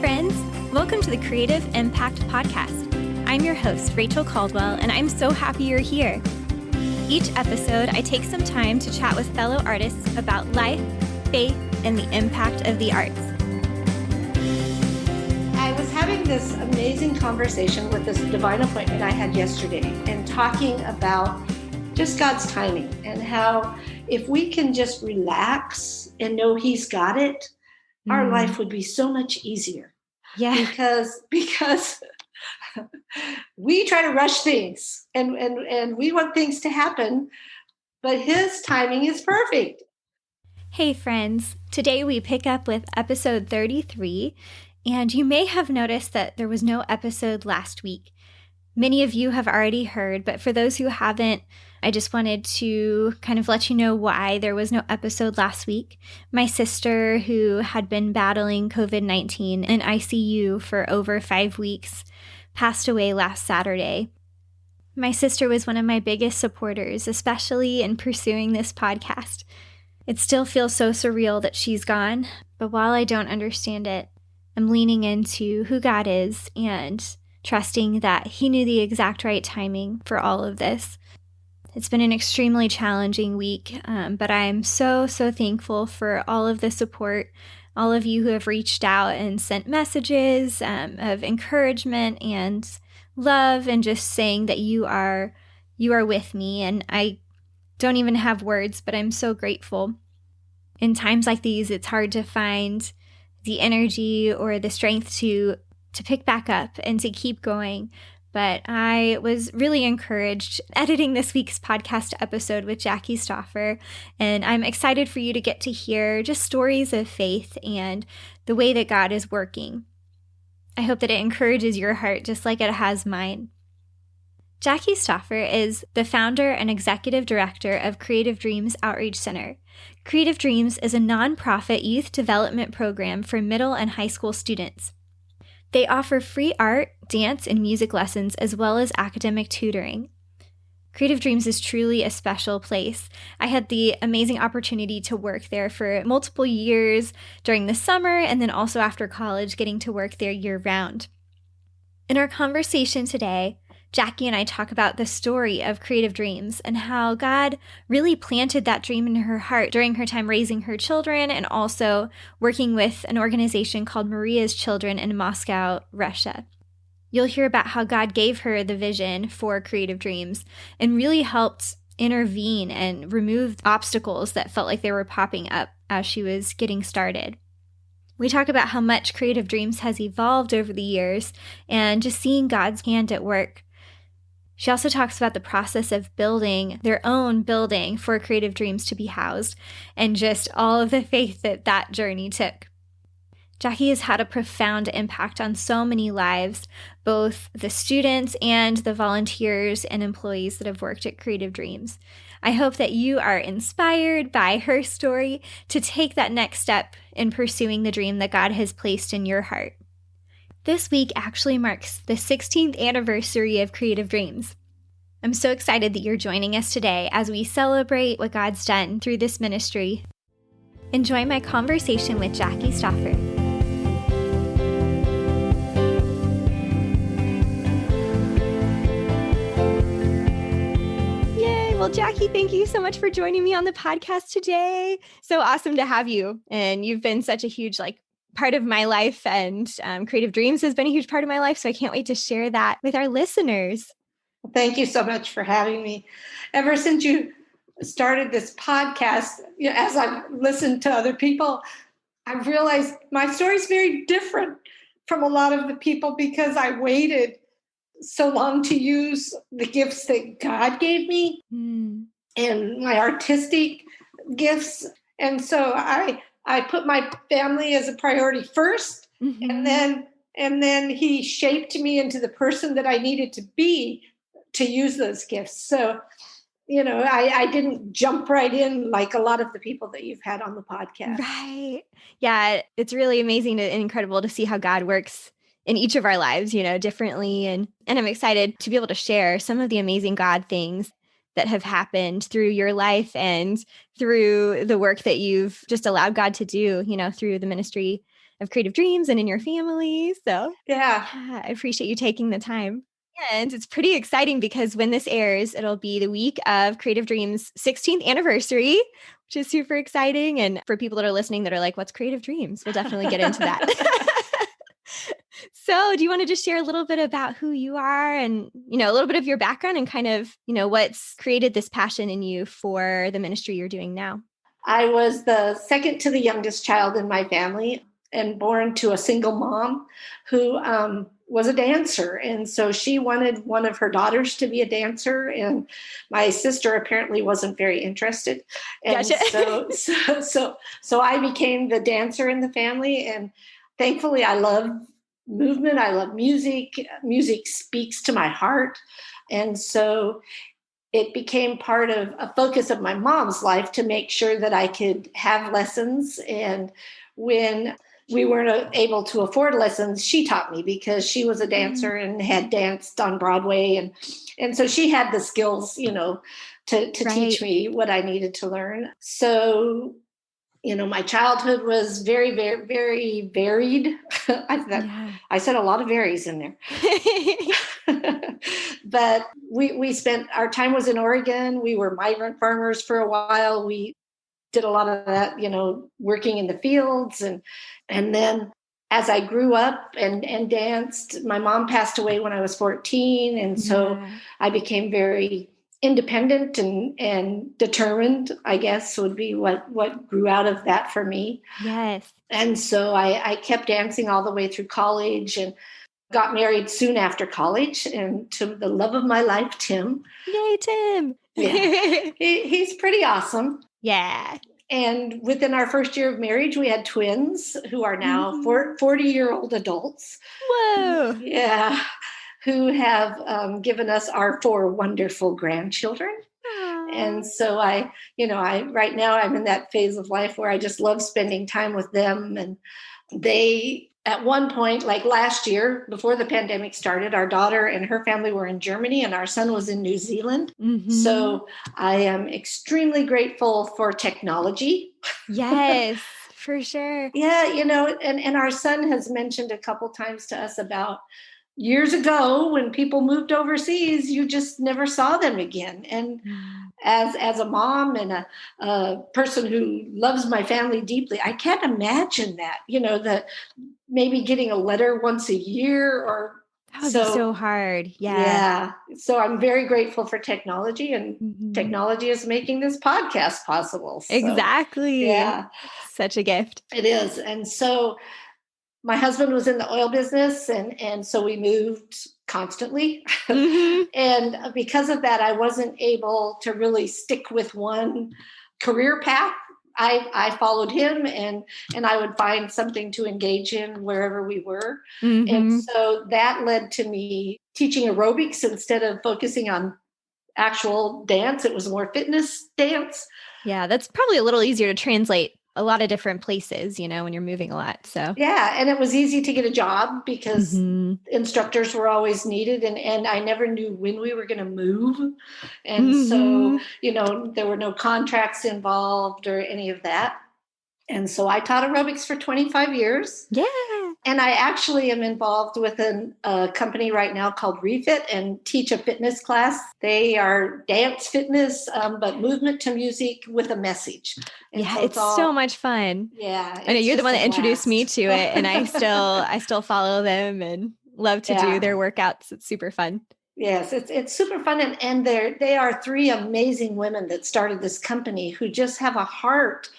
friends. Welcome to the Creative Impact Podcast. I'm your host, Rachel Caldwell, and I'm so happy you're here. Each episode, I take some time to chat with fellow artists about life, faith, and the impact of the arts. I was having this amazing conversation with this divine appointment I had yesterday and talking about just God's timing and how if we can just relax and know He's got it, our life would be so much easier. Yeah. Because we try to rush things and we want things to happen, but His timing is perfect. Hey friends, today we pick up with episode 33, and you may have noticed that there was no episode last week. Many of you have already heard, but for those who haven't, I just wanted to kind of let you know why there was no episode last week. My sister, who had been battling COVID-19 in ICU for over 5 weeks, passed away last Saturday. My sister was one of my biggest supporters, especially in pursuing this podcast. It still feels so surreal that she's gone, but while I don't understand it, I'm leaning into who God is and trusting that He knew the exact right timing for all of this. It's been an extremely challenging week, but I am so thankful for all of the support, all of you who have reached out and sent messages of encouragement and love and just saying that you are with me. And I don't even have words, but I'm so grateful. In times like these, it's hard to find the energy or the strength to pick back up and to keep going. But I was really encouraged editing this week's podcast episode with Jackie Stouffer, and I'm excited for you to get to hear just stories of faith and the way that God is working. I hope that it encourages your heart just like it has mine. Jackie Stouffer is the founder and executive director of Creative Dreams Outreach Center. Creative Dreams is a nonprofit youth development program for middle and high school students. They offer free art, dance, and music lessons as well as academic tutoring. Creative Dreams is truly a special place. I had the amazing opportunity to work there for multiple years during the summer and then also after college, getting to work there year-round. In our conversation today, Jackie and I talk about the story of Creative Dreams and how God really planted that dream in her heart during her time raising her children and also working with an organization called Maria's Children in Moscow, Russia. You'll hear about how God gave her the vision for Creative Dreams and really helped intervene and remove obstacles that felt like they were popping up as she was getting started. We talk about how much Creative Dreams has evolved over the years and just seeing God's hand at work. She also talks about the process of building their own building for Creative Dreams to be housed and just all of the faith that journey took. Jackie has had a profound impact on so many lives, both the students and the volunteers and employees that have worked at Creative Dreams. I hope that you are inspired by her story to take that next step in pursuing the dream that God has placed in your heart. This week actually marks the 16th anniversary of Creative Dreams. I'm so excited that you're joining us today as we celebrate what God's done through this ministry. Enjoy my conversation with Jackie Stouffer. Yay! Well, Jackie, thank you so much for joining me on the podcast today. So awesome to have you. And you've been such a huge part of my life, and Creative Dreams has been a huge part of my life. So I can't wait to share that with our listeners. Thank you so much for having me. Ever since you started this podcast, as I've listened to other people, I've realized my story is very different from a lot of the people because I waited so long to use the gifts that God gave me and my artistic gifts. And so I put my family as a priority first, and then He shaped me into the person that I needed to be to use those gifts. So, I didn't jump right in like a lot of the people that you've had on the podcast. Right. Yeah, it's really amazing and incredible to see how God works in each of our lives, differently. And I'm excited to be able to share some of the amazing God things that have happened through your life and through the work that you've just allowed God to do, through the ministry of Creative Dreams and in your family. So, Yeah. yeah, I appreciate you taking the time. And it's pretty exciting because when this airs, it'll be the week of Creative Dreams' 16th anniversary, which is super exciting. And for people that are listening that are like, what's Creative Dreams? We'll definitely get into that. So, do you want to just share a little bit about who you are and, a little bit of your background and kind of, what's created this passion in you for the ministry you're doing now? I was the second to the youngest child in my family and born to a single mom who was a dancer. And so she wanted one of her daughters to be a dancer. And my sister apparently wasn't very interested. And Gotcha. so I became the dancer in the family. And thankfully, I love movement. I love music. Music speaks to my heart. And so it became part of a focus of my mom's life to make sure that I could have lessons. And when we weren't able to afford lessons, she taught me because she was a dancer and had danced on Broadway. And so she had the skills, to teach me what I needed to learn. So, my childhood was very, very, very varied. I said a lot of varies in there. But we spent, our time was in Oregon. We were migrant farmers for a while. We did a lot of that, working in the fields. And then as I grew up and danced, my mom passed away when I was 14. And so I became very independent and determined, I guess, would be what grew out of that for me. Yes. And so I kept dancing all the way through college and got married soon after college, and to the love of my life, Tim. Yay, Tim. Yeah. He's pretty awesome. Yeah. And within our first year of marriage, we had twins who are now 40-year-old adults. Whoa. Yeah. Who have given us our 4 wonderful grandchildren. Aww. And so I right now I'm in that phase of life where I just love spending time with them. And they, at one point, like last year, before the pandemic started, our daughter and her family were in Germany and our son was in New Zealand. So I am extremely grateful for technology. Yes, for sure. Yeah, and our son has mentioned a couple times to us about years ago when people moved overseas, you just never saw them again. And as a mom and a person who loves my family deeply, I can't imagine that, that maybe getting a letter once a year or that would be so hard. Yeah. So I'm very grateful for technology, and technology is making this podcast possible. So, exactly. Yeah. Such a gift. It is. And so my husband was in the oil business, and so we moved constantly. And because of that, I wasn't able to really stick with one career path. I followed him, and I would find something to engage in wherever we were. And so that led to me teaching aerobics instead of focusing on actual dance. It was more fitness dance. Yeah, that's probably a little easier to translate a lot of different places, when you're moving a lot. So yeah, and it was easy to get a job because instructors were always needed, and I never knew when we were going to move. And so, there were no contracts involved or any of that. And so I taught aerobics for 25 years. Yeah. And I actually am involved with a company right now called Refit and teach a fitness class. They are dance fitness, but movement to music with a message. And yeah, so it's so much fun. Yeah. I know you're the one that introduced me to it, and I still follow them and love to do their workouts. It's super fun. Yes, it's super fun. And they are 3 amazing women that started this company who just have a heart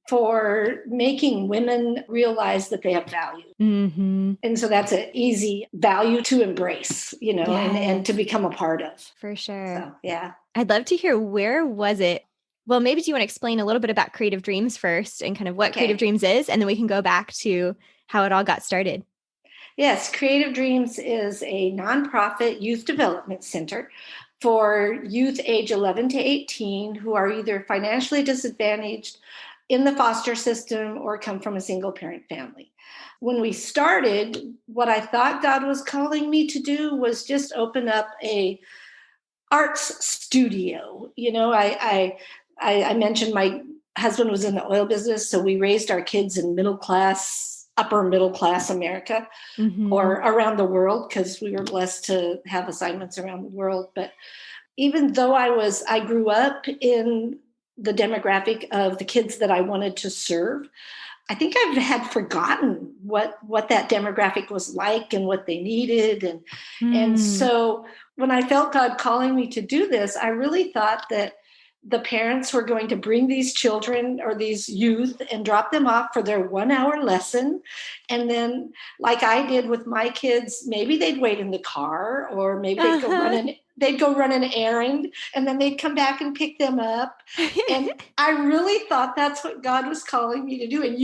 for making women realize that they have value. And so that's an easy value to embrace, and to become a part of. For sure. So, yeah. I'd love to hear, where was it? Well, maybe do you want to explain a little bit about Creative Dreams first and kind of what Creative Dreams is, and then we can go back to how it all got started. Yes, Creative Dreams is a nonprofit youth development center for youth age 11 to 18 who are either financially disadvantaged, in the foster system, or come from a single parent family. When we started, what I thought God was calling me to do was just open up a arts studio. I mentioned my husband was in the oil business, so we raised our kids in upper middle class America, or Mm-hmm. around the world, because we were blessed to have assignments around the world. But even though I grew up in the demographic of the kids that I wanted to serve, I think I had forgotten what that demographic was like and what they needed. And Mm. so when I felt God calling me to do this, I really thought that the parents were going to bring these children or these youth and drop them off for their 1 hour lesson. And then, like I did with my kids, maybe they'd wait in the car, or maybe Uh-huh. they'd go run an errand, and then they'd come back and pick them up. And I really thought that's what God was calling me to do. And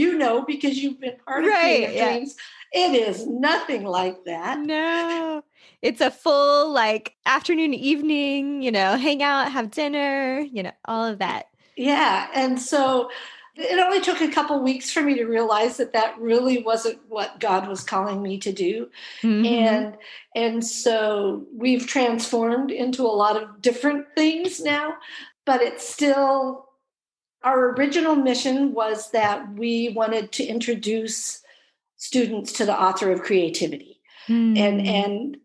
because you've been part of Right. Creative Yeah. Dreams, it is nothing like that. No. It's a full like afternoon, evening, hang out, have dinner, all of that. Yeah. And so it only took a couple weeks for me to realize that really wasn't what God was calling me to do. Mm-hmm. And so we've transformed into a lot of different things now, but it's still, our original mission was that we wanted to introduce students to the author of creativity, and Mm. and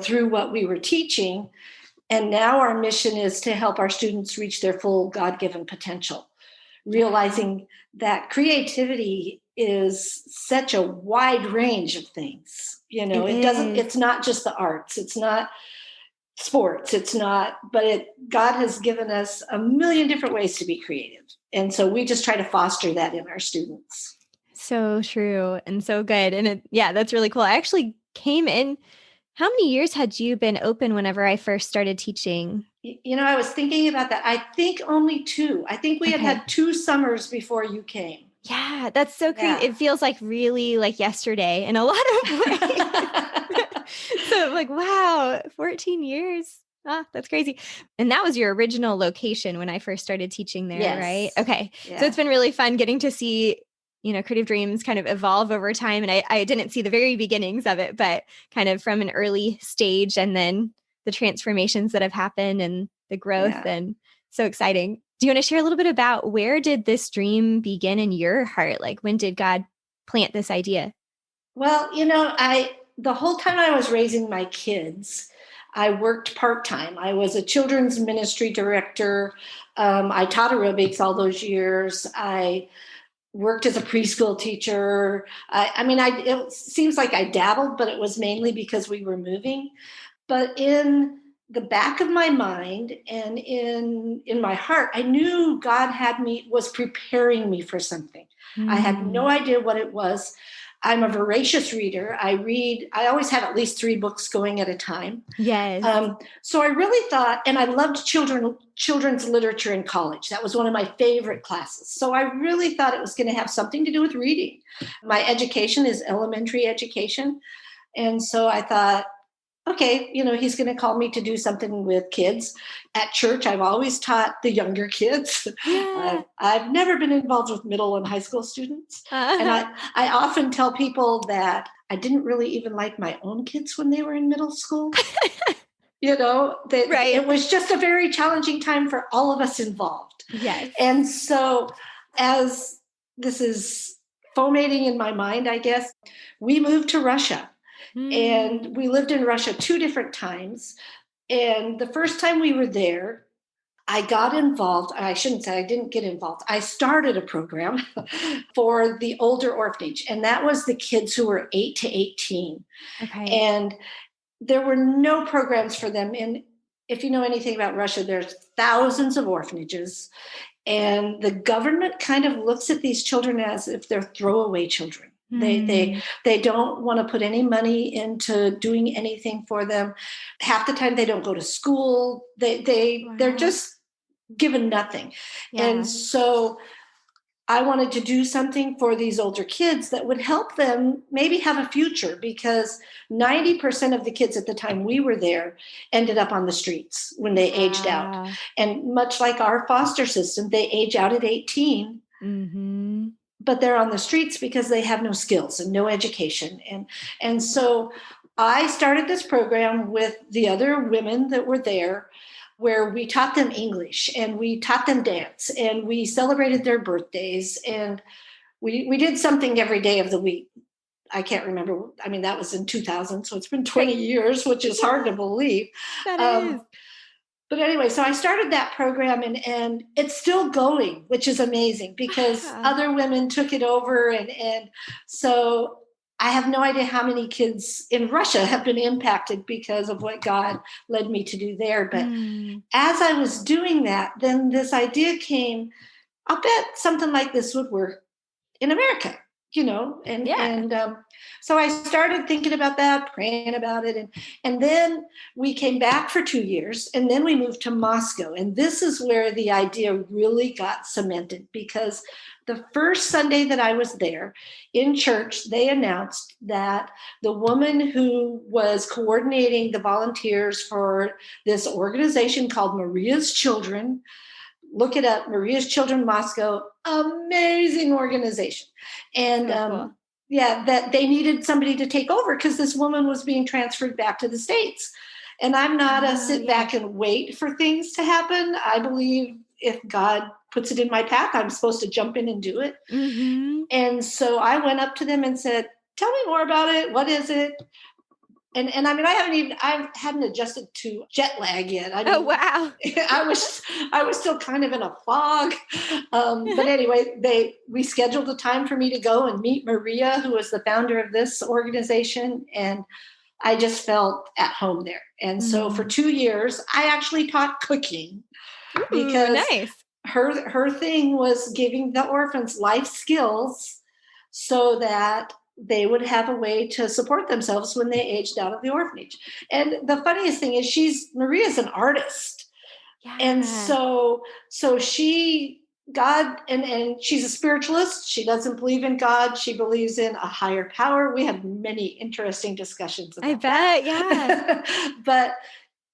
through what we were teaching. And now our mission is to help our students reach their full God-given potential, Yeah, realizing that creativity is such a wide range of things. it is. It's not just the arts, it's not sports, it's not, but God has given us a million different ways to be creative. And so we just try to foster that in our students. So true and so good. And yeah, that's really cool. I actually came in. How many years had you been open whenever I first started teaching? I was thinking about that. I think only two. I think we had Okay. had 2 summers before you came. Yeah, that's so crazy. Yeah. It feels like really like yesterday in a lot of ways. So I'm like, wow, 14 years. Ah, that's crazy. And that was your original location when I first started teaching there, right? Yes. Okay. So Yeah. it's been really fun getting to see, Creative Dreams kind of evolve over time. And I didn't see the very beginnings of it, but kind of from an early stage and then the transformations that have happened and the growth, Yeah. and so exciting. Do you want to share a little bit about where did this dream begin in your heart? Like, when did God plant this idea? Well, the whole time I was raising my kids, I worked part-time. I was a children's ministry director. I taught aerobics all those years. I worked as a preschool teacher. It seems like I dabbled, but it was mainly because we were moving. But in the back of my mind and in my heart, I knew God was preparing me for something. I had no Mm, idea what it was. I'm a voracious reader. I always have at least 3 books going at a time. yes. So I really thought, and I loved children's literature in college. That was one of my favorite classes. So I really thought it was going to have something to do with reading. My education is elementary education. And so I thought, okay, he's going to call me to do something with kids. At church, I've always taught the younger kids. Yeah. I've never been involved with middle and high school students. And Uh-huh. I often tell people that I didn't really even like my own kids when they were in middle school. That Right. it was just a very challenging time for all of us involved. Yes. And so, as this is fomenting in my mind, I guess, we moved to Russia, Mm, and we lived in Russia 2 different times. And the first time we were there, I got involved. I shouldn't say I didn't get involved. I started a program for the older orphanage, and that was the kids who were 8 to 18. okay. And there were no programs for them. And if you know anything about Russia, there's thousands of orphanages, and the government kind of looks at these children as if they're throwaway children. Mm, They don't want to put any money into doing anything for them. Half the time they don't go to school. They're wow. just given nothing. And Yeah. so I wanted to do something for these older kids that would help them maybe have a future, because 90% of the kids at the time we were there ended up on the streets when they aged out. Wow. And much like our foster system, they age out at 18, Mm-hmm. but they're on the streets because they have no skills and no education. And so I started this program with the other women that were there, where we taught them English and we taught them dance and we celebrated their birthdays, and we did something every day of the week. I can't remember. I mean, that was in 2000, so it's been 20 years, which is hard to believe. That is. Um, but anyway, so I started that program, and it's still going, which is amazing because Wow. other women took it over. And so I have no idea how many kids in Russia have been impacted because of what God led me to do there. But as I was doing that, then this idea came, I'll bet something like this would work in America, and Yeah. so I started thinking about that, praying about it, and then we came back for 2 years, and then we moved to Moscow, and this is where the idea really got cemented, because the first Sunday that I was there in church, they announced that the woman who was coordinating the volunteers for this organization called Maria's Children, look it up, Maria's Children Moscow, amazing organization. And So cool. yeah, that they needed somebody to take over because this woman was being transferred back to the States. And I'm not a Oh, sit yeah. back and wait for things to happen. I believe if God puts it in my path, I'm supposed to jump in and do it. Mm-hmm. And so I went up to them and said, tell me more about it. What is it? And I mean, I hadn't adjusted to jet lag yet. I Oh, mean, wow. I was still kind of in a fog. But anyway, we scheduled a time for me to go and meet Maria, who was the founder of this organization. And I just felt at home there. And so for 2 years, I actually taught cooking Ooh, because nice. her thing was giving the orphans life skills so that they would have a way to support themselves when they aged out of the orphanage. And the funniest thing is Maria's an artist. And Yeah. so she God and she's a spiritualist. She doesn't believe in God. She believes in a higher power. We had many interesting discussions I about bet. Yeah. that. But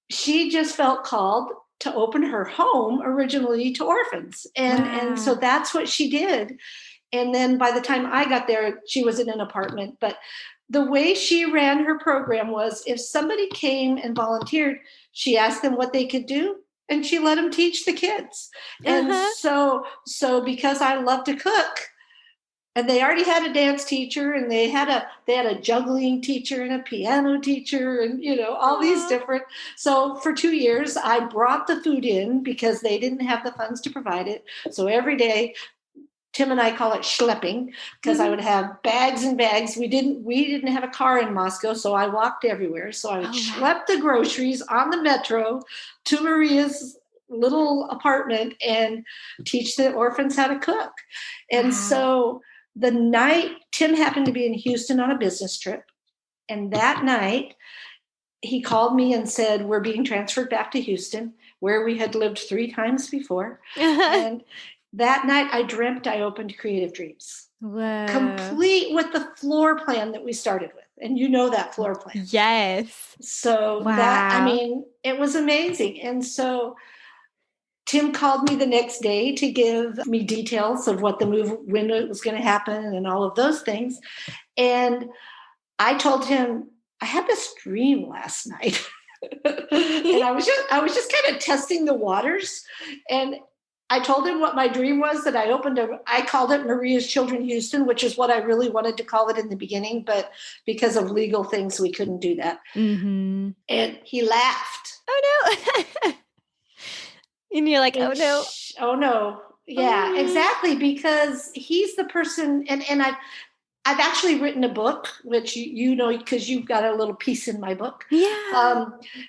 she just felt called to open her home originally to orphans. And so Wow. that's what she did. And then by the time I got there, she was in an apartment. But the way she ran her program was if somebody came and volunteered, she asked them what they could do and she let them teach the kids. And Uh-huh. so because I love to cook, and they already had a dance teacher, and they had a juggling teacher and a piano teacher, and all these Aw. different. So for 2 years I brought the food in because they didn't have the funds to provide it. So every day Tim and I call it schlepping because I would have bags and bags. We didn't have a car in Moscow, so I walked everywhere. So I would Oh, wow. schlep the groceries on the metro to Maria's little apartment and teach the orphans how to cook. And Wow. so the night Tim happened to be in Houston on a business trip, and that night he called me and said, we're being transferred back to Houston, where we had lived 3 times before. And that night I dreamt I opened Creative Dreams, Whoa. complete with the floor plan that we started with. And that floor plan. Yes. So Wow. it was amazing. And so Tim called me the next day to give me details of what the move, when it was going to happen, and all of those things. And I told him, I had this dream last night. And I was just kind of testing the waters. And I told him what my dream was, that I called it Maria's Children Houston, which is what I really wanted to call it in the beginning, but because of legal things, we couldn't do that. Mm-hmm. And he laughed. Oh, no. And you're like, oh, no. Oh no. Yeah, Mm. exactly. Because he's the person, and I've actually written a book, which you know, because you've got a little piece in my book, Yeah.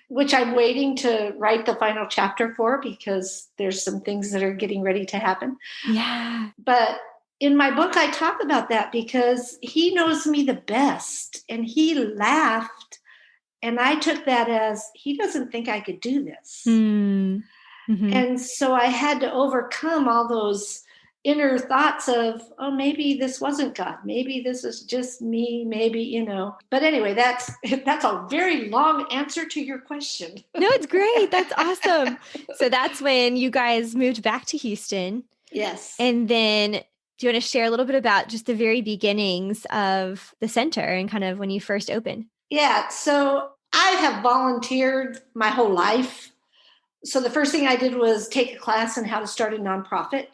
which I'm waiting to write the final chapter for because there's some things that are getting ready to happen. Yeah. But in my book, I talk about that because he knows me the best, and he laughed. And I took that as he doesn't think I could do this. Mm. Mm-hmm. And so I had to overcome all those inner thoughts of, oh, maybe this wasn't God. Maybe this is just me. Maybe. But anyway, that's a very long answer to your question. No, it's great. That's awesome. So that's when you guys moved back to Houston. Yes. And then do you want to share a little bit about just the very beginnings of the center and kind of when you first opened? Yeah. So I have volunteered my whole life. So the first thing I did was take a class on how to start a nonprofit.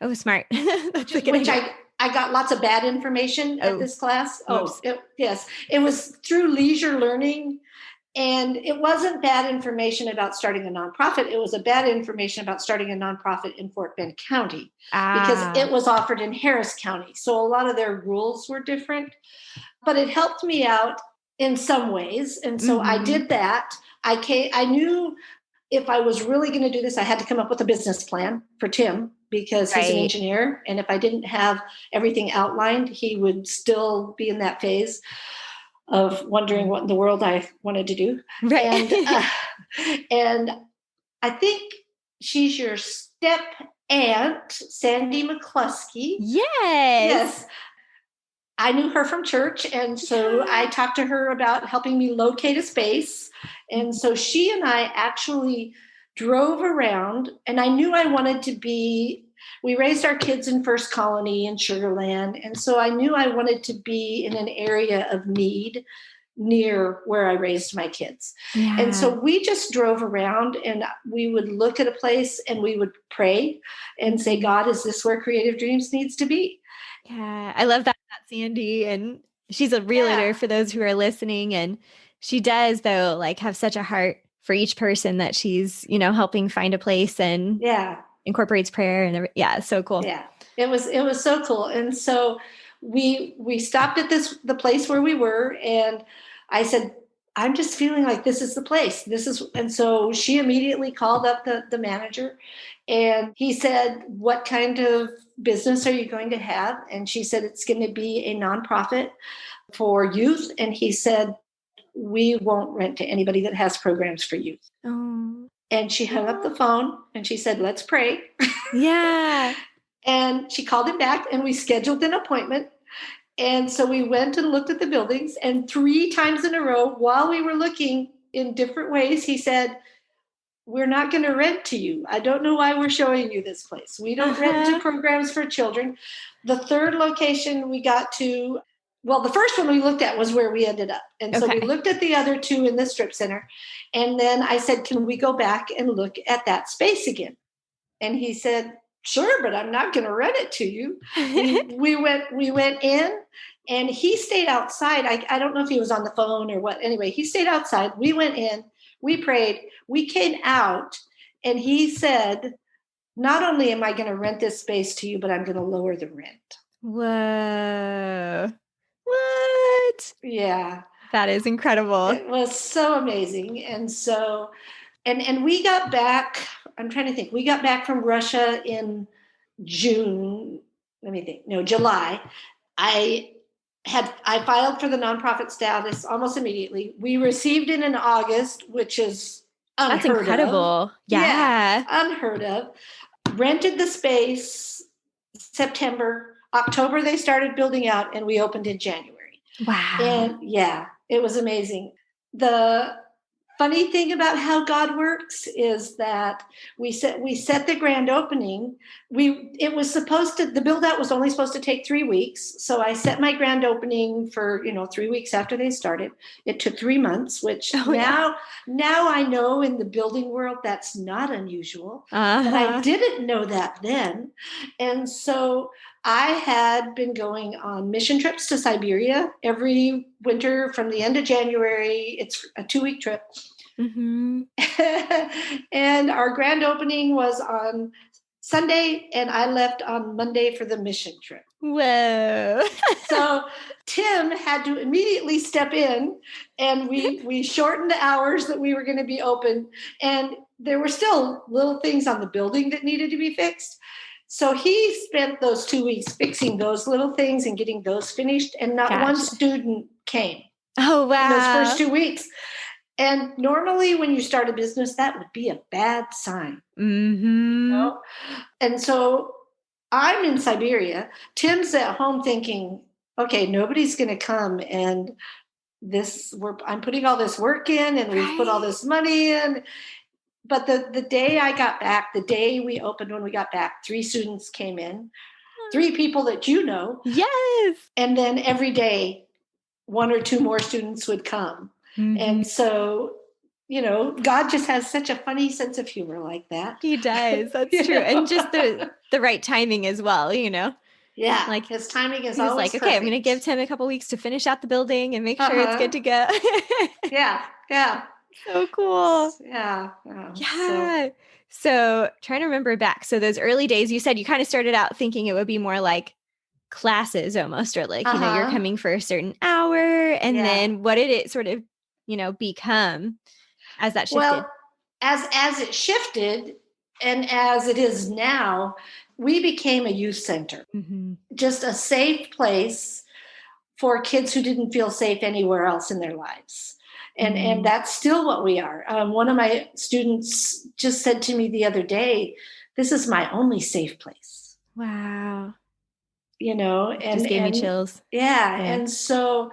Oh, smart. That's a good Which idea. I got lots of bad information at Oh, this class. whoops. Yes. It was through leisure learning. And it wasn't bad information about starting a nonprofit. It was a bad information about starting a nonprofit in Fort Bend County because Ah. it was offered in Harris County. So a lot of their rules were different, but it helped me out in some ways. And so I Mm-hmm. did that. I knew if I was really going to do this, I had to come up with a business plan for Tim because he's an Right. engineer. And if I didn't have everything outlined, he would still be in that phase of wondering what in the world I wanted to do. Right. And I think she's your step aunt, Sandy McCluskey. Yes. Yes. I knew her from church. And so I Yeah. talked to her about helping me locate a space. And so she and I actually drove around, and I knew I wanted to be. We raised our kids in First Colony in Sugar Land. And so I knew I wanted to be in an area of need near where I raised my kids. And so Yeah. we just drove around and we would look at a place and we would pray and say, Mhm. God, is this where Creative Dreams needs to be? Yeah. I love that about Sandy. And she's a Yeah. realtor for those who are listening. And she does, though, like have such a heart for each person that she's, helping find a place and Yeah. incorporates prayer and yeah, it's so cool. Yeah. It was so cool. And so we stopped at the place where we were, and I said, I'm just feeling like this is the place. This is, and so she immediately called up the manager, and he said, what kind of business are you going to have? And she said, it's going to be a nonprofit for youth. And he said, we won't rent to anybody that has programs for youth. Oh. And she hung up the phone and she said, let's pray. Yeah. And she called him back and we scheduled an appointment. And so we went and looked at the buildings, and 3 times in a row, while we were looking in different ways, he said, we're not going to rent to you. I don't know why we're showing you this place. We don't rent to Uh-huh. programs for children. The third location we got to, well, the first one we looked at was where we ended up. And so we Okay. looked at the other two in the strip center. And then I said, can we go back and look at that space again? And he said, sure, but I'm not going to rent it to you. We went in, and he stayed outside. I don't know if he was on the phone or what. Anyway, he stayed outside. We went in, we prayed, we came out, and he said, not only am I going to rent this space to you, but I'm going to lower the rent. Whoa. What? Yeah. That is incredible. It was so amazing. And so and we got back, I'm trying to think, we got back from Russia in June, let me think, no, July. I filed for the nonprofit status almost immediately. We received it in August, which is That's unheard of. incredible. Yeah, Yeah. unheard of. Rented the space September. October they started building out, and we opened in January. Wow. And yeah, it was amazing. The funny thing about how God works is that we set the grand opening. The build out was only supposed to take 3 weeks. So I set my grand opening for 3 weeks after they started. It took 3 months, which Oh yeah. now I know in the building world that's not unusual. But I Uh-huh. didn't know that then. And so I had been going on mission trips to Siberia every winter from the end of January. It's a 2-week trip. Mm-hmm. And our grand opening was on Sunday, and I left on Monday for the mission trip. Whoa. So Tim had to immediately step in, and we shortened the hours that we were going to be open. And there were still little things on the building that needed to be fixed. So he spent those 2 weeks fixing those little things and getting those finished, and not one Gotcha. student came Oh in those first wow. 2 weeks. And normally when you start a business, that would be a bad sign. Mm-hmm. And so I'm in Siberia. Tim's at home thinking, okay, nobody's going to come, and I'm putting all this work in, and we've put all Right. this money in. But the day I got back, the day we opened, when we got back, 3 students came in, 3 people that you know, Yes. and then every day 1 or 2 more students would come. Mm-hmm. And so God just has such a funny sense of humor like that. He does. That's You true. know? And just the right timing as well, Yeah, Like his timing is he was always like, okay, I'm going to give perfect. Tim a couple weeks to finish out the building and make sure it's good Uh-huh. to go. Yeah, yeah, So cool. yeah. So, Yeah. So trying to remember back. So those early days, you said you kind of started out thinking it would be more like classes almost, or like, you're uh-huh. coming for a certain hour. And Yeah. then what did it sort of, become as that shifted? Well, as it shifted and as it is now, we became a youth center, Mm-hmm. just a safe place for kids who didn't feel safe anywhere else in their lives. And Mm. that's still what we are. One of my students just said to me the other day, "This is my only safe place." Wow. And Just gave me chills. yeah, Yeah. and so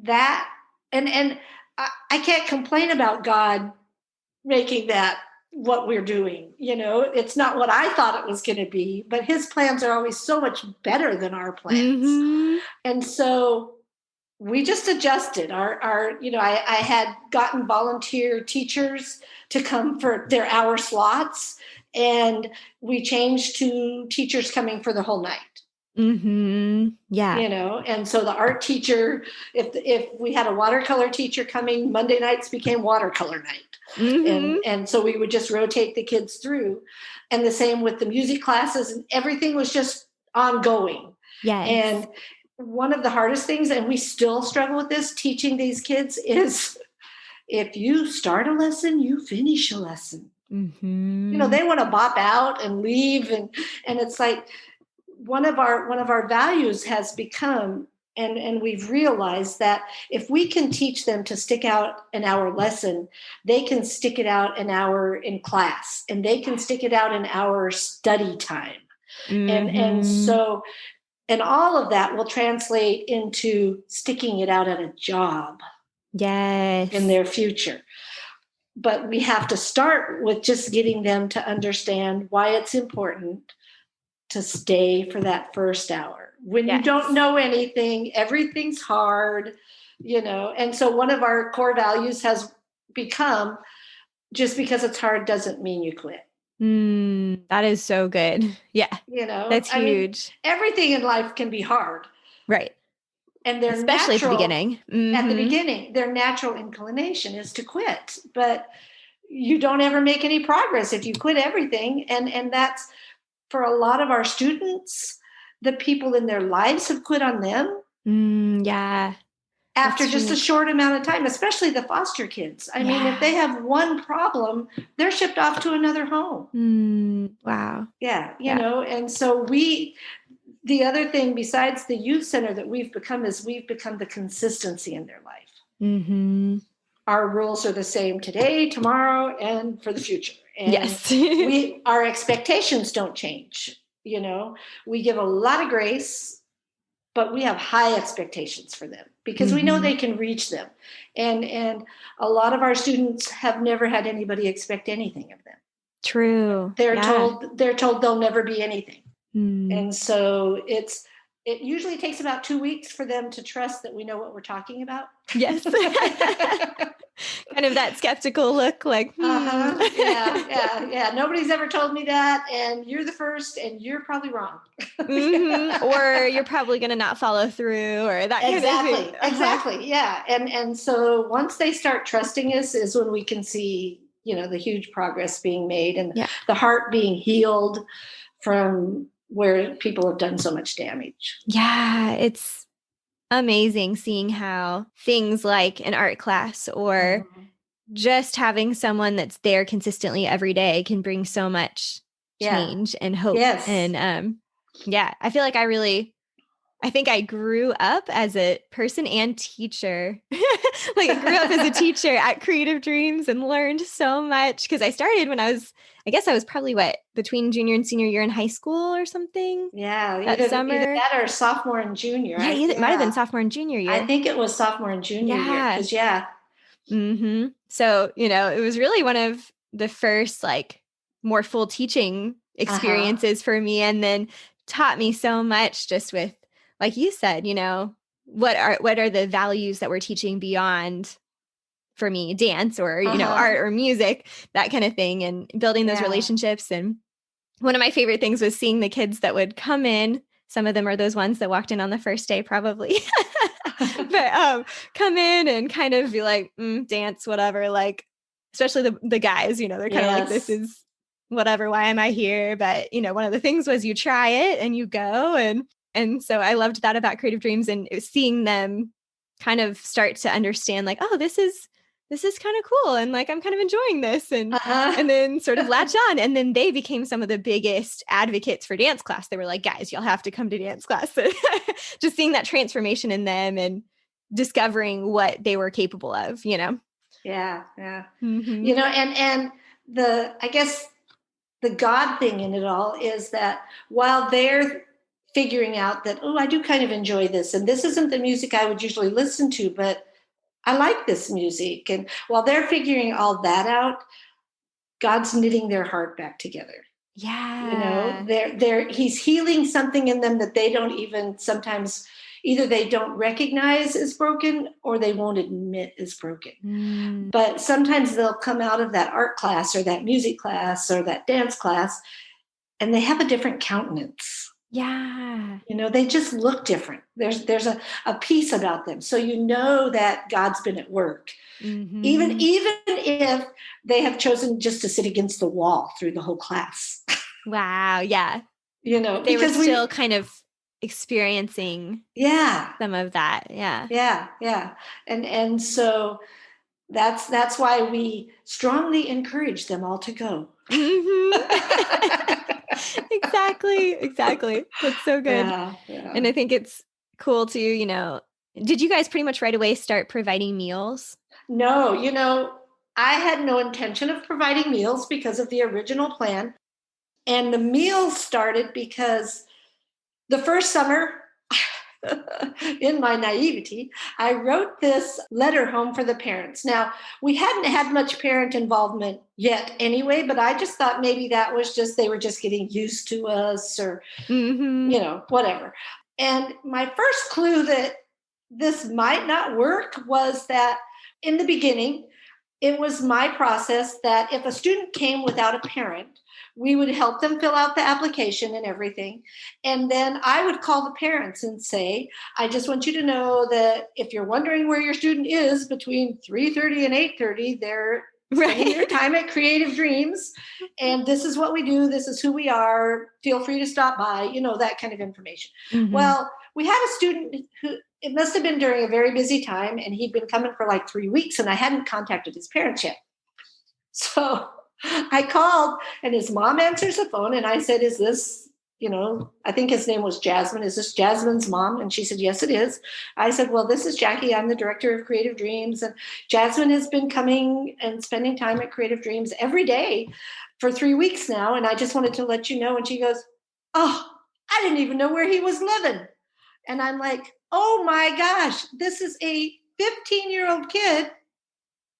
that and I can't complain about God making that what we're doing. It's not what I thought it was going to be, but his plans are always so much better than our plans. Mm-hmm. And so we just adjusted I had gotten volunteer teachers to come for their hour slots, and we changed to teachers coming for the whole night. Mm-hmm. Yeah. And so the art teacher, if we had a watercolor teacher coming, Monday nights became watercolor night. and Mm-hmm. and so we would just rotate the kids through, and the same with the music classes, and everything was just ongoing. Yes. And one of the hardest things, and we still struggle with this teaching these kids, is if you start a lesson, you finish a lesson. Mm-hmm. They want to bop out and leave, and it's like one of our values has become, and we've realized that if we can teach them to stick out an hour lesson, they can stick it out an hour in class, and they can stick it out an hour study time. And Mm-hmm. so, and all of that will translate into sticking it out at a job in Yes. their future. But we have to start with just getting them to understand why it's important to stay for that first hour. When you don't Yes. know anything, everything's hard, And so one of our core values has become, just because it's hard doesn't mean you quit. That is so good. Yeah. That's I mean, huge. everything in life can be hard, Right. and their Especially at the natural, beginning. at the Mm-hmm. beginning, their natural inclination is to quit, but you don't ever make any progress if you quit everything. And that's, for a lot of our students, the people in their lives have quit on them Yeah. after That's just a huge. short amount of time, especially the foster kids. I mean, if Yeah. they have one problem, they're shipped off to another home. Wow. Yeah, Yeah. and so the other thing besides the youth center that we've become is we've become the consistency in their life. Mm-hmm. Our rules are the same today, tomorrow, and for the future. And Yes. our expectations don't change. We give a lot of grace, but we have high expectations for them because we know Mm-hmm. they can reach them. And a lot of our students have never had anybody expect anything of them. True. They're Yeah. told they're told they'll never be anything. Mm. And so it usually takes about 2 weeks for them to trust that we know what we're talking about. Yes. Kind of that skeptical look, like, Uh-huh. Yeah. Nobody's ever told me that, and you're the first, and you're probably wrong. Mm-hmm. Or you're probably going to not follow through, or that kind of thing. Exactly. Yeah. And so once they start trusting us is when we can see, the huge progress being made, and Yeah. the heart being healed from where people have done so much damage. Yeah. It's amazing seeing how things like an art class or Mm-hmm. just having someone that's there consistently every day can bring so much Yeah. change and hope. Yes. And yeah, I feel like I think I grew up as a person and teacher. Like I grew up as a teacher at Creative Dreams and learned so much because I started when I guess I was probably between junior and senior year in high school or something Yeah. that Either summer. that or sophomore and junior. Yeah, it might have been sophomore and junior I year. think it was sophomore and junior year Yeah. because, yeah. Mm-hmm. So, it was really one of the first more full teaching experiences for me, and then taught me so much just with, like you said, what are the values that we're teaching beyond for me, dance or, Uh-huh. art or music, that kind of thing, and building those relationships. And one of my favorite things was seeing the kids that would come in. Some of them are those ones that walked in on the first day, probably, but come in and kind of be like, dance, whatever. Like, especially the guys, they're kind of like, this is whatever. Why am I here? But one of the things was you try it and you go, and so I loved that about Creative Dreams, and seeing them kind of start to understand, like, oh, this is kind of cool, and like I'm kind of enjoying this, and then sort of latch on, and then they became some of the biggest advocates for dance class. They were like, guys, you'll have to come to dance class. Just seeing that transformation in them and discovering what they were capable of. Yeah. Mm-hmm. And I guess the God thing in it all is that while they're figuring out that, I do kind of enjoy this, and this isn't the music I would usually listen to, but I like this music. And while they're figuring all that out, God's knitting their heart back together. Yeah. He's healing something in them that they don't even sometimes, either they don't recognize is broken or they won't admit is broken. But sometimes they'll come out of that art class or that music class or that dance class, and they have a different countenance. Yeah. They just look different. There's a piece about them. So that God's been at work. Mm-hmm. Even if they have chosen just to sit against the wall through the whole class. Wow. Yeah. They because were still kind of experiencing some of that. Yeah. And so that's why we strongly encourage them all to go. Mm-hmm. Exactly. That's so good. Yeah. And I think it's cool too, did you guys pretty much right away start providing meals? No, I had no intention of providing meals because of the original plan. And the meals started because the first summer, in my naivety, I wrote this letter home for the parents. Now, we hadn't had much parent involvement yet anyway, but I just thought maybe that was just, they were just getting used to us or, whatever. And my first clue that this might not work was that in the beginning, it was my process that if a student came without a parent, we would help them fill out the application and everything. And then I would call the parents and say, I just want you to know that if you're wondering where your student is between 3:30 and 8:30, they're spending their time at Creative Dreams. And this is what we do. This is who we are. Feel free to stop by, that kind of information. Mm-hmm. Well, we had a student who, it must have been during a very busy time, and he'd been coming for like 3 weeks, and I hadn't contacted his parents yet. So I called, and his mom answers the phone, and I said, is this, I think his name was Jasmine. Is this Jasmine's mom? And she said, yes, it is. I said, well, this is Jackie. I'm the director of Creative Dreams, and Jasmine has been coming and spending time at Creative Dreams every day for 3 weeks now, and I just wanted to let you know. And she goes, oh, I didn't even know where he was living. And I'm like, oh my gosh, this is a 15-year-old kid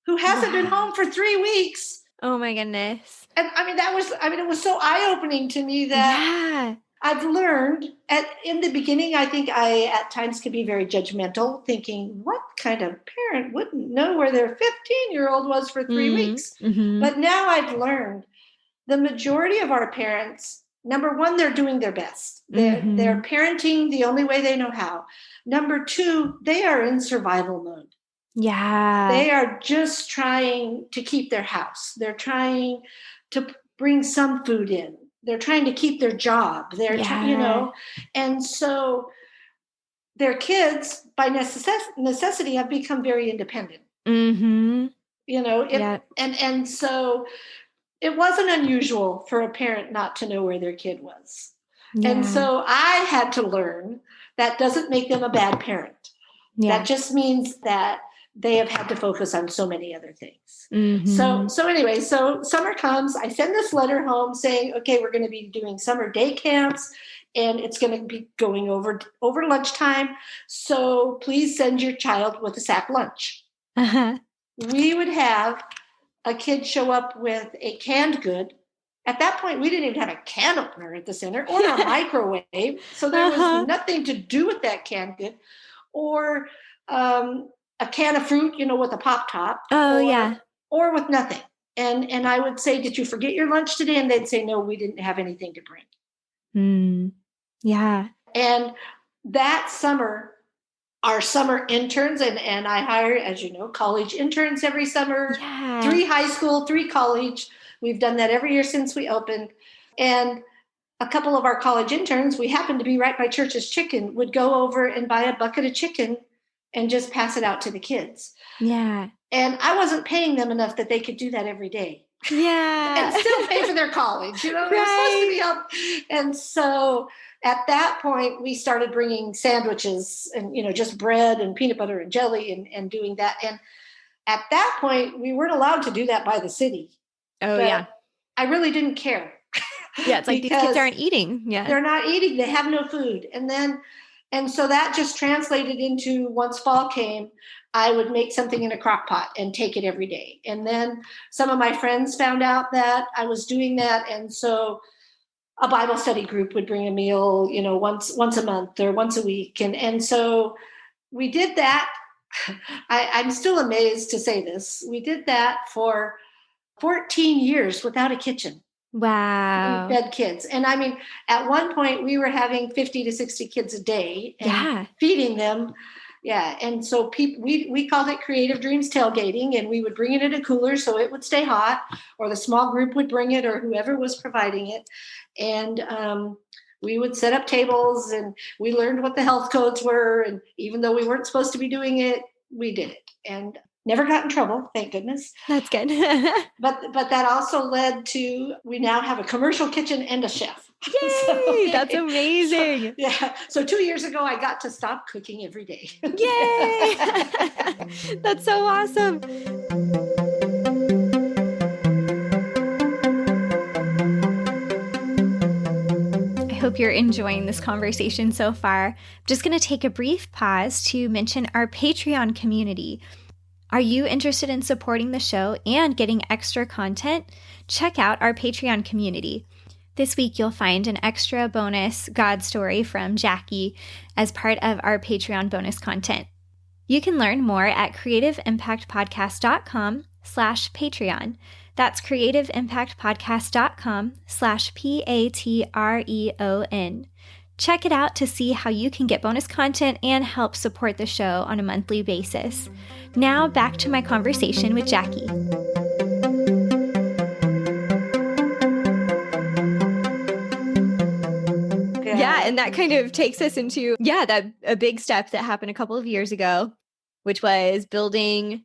who hasn't been home for 3 weeks. Oh my goodness. And it was so eye-opening to me that I've learned in the beginning, I think I at times could be very judgmental, thinking, what kind of parent wouldn't know where their 15-year-old was for 3 weeks? Mm-hmm. But now I've learned the majority of our parents, number one, they're doing their best. They're parenting the only way they know how. Number two, they are in survival mode. Yeah. They are just trying to keep their house. They're trying to bring some food in. They're trying to keep their job. They're trying, and so their kids, by necessity, have become very independent. Mm-hmm. And so it wasn't unusual for a parent not to know where their kid was. Yeah. And so I had to learn that doesn't make them a bad parent. Yeah. That just means that they have had to focus on so many other things. Mm-hmm. So anyway, so summer comes, I send this letter home saying, okay, we're going to be doing summer day camps, and it's going to be going over lunchtime. So please send your child with a sack lunch. Uh-huh. We would have a kid show up with a canned good. At that point, we didn't even have a can opener at the center or a microwave. So there was nothing to do with that canned good. Or a can of fruit, with a pop top, Oh, yeah. or with nothing. And I would say, did you forget your lunch today? And they'd say, no, we didn't have anything to bring. Yeah. And that summer, our summer interns, and I hire, as you know, college interns every summer, Yeah. 3 high school, 3 college. We've done that every year since we opened. And a couple of our college interns, we happened to be right by Church's Chicken, would go over and buy a bucket of chicken and just pass it out to the kids. Yeah. And I wasn't paying them enough that they could do that every day. Yeah. And still pay for their college, They were supposed to be help. And so at that point, we started bringing sandwiches and, just bread and peanut butter and jelly and doing that. And at that point, we weren't allowed to do that by the city. Oh, but yeah. I really didn't care. Yeah, it's like these kids aren't eating. Yeah. They're not eating. They have no food. And so that just translated into, once fall came, I would make something in a crock pot and take it every day. And then some of my friends found out that I was doing that. And so a Bible study group would bring a meal, once a month or once a week. And so we did that. I'm still amazed to say this. We did that for 14 years without a kitchen. Wow. We fed kids. And I mean, at one point we were having 50 to 60 kids a day and feeding them. Yeah. And so we called it Creative Dreams Tailgating, and we would bring it in a cooler so it would stay hot, or the small group would bring it, or whoever was providing it. And we would set up tables, and we learned what the health codes were. And even though we weren't supposed to be doing it, we did it. And never got in trouble, thank goodness. That's good. But that also led to, we now have a commercial kitchen and a chef. Yay! That's amazing. So 2 years ago, I got to stop cooking every day. Yay! That's so awesome. I hope you're enjoying this conversation so far. I'm just going to take a brief pause to mention our Patreon community. Are you interested in supporting the show and getting extra content? Check out our Patreon community. This week, you'll find an extra bonus God story from Jackie as part of our Patreon bonus content. You can learn more at creativeimpactpodcast.com/Patreon. That's creativeimpactpodcast.com/PATREON. Check it out to see how you can get bonus content and help support the show on a monthly basis. Now back to my conversation with Jackie. Yeah, and that kind of takes us into, a big step that happened a couple of years ago, which was building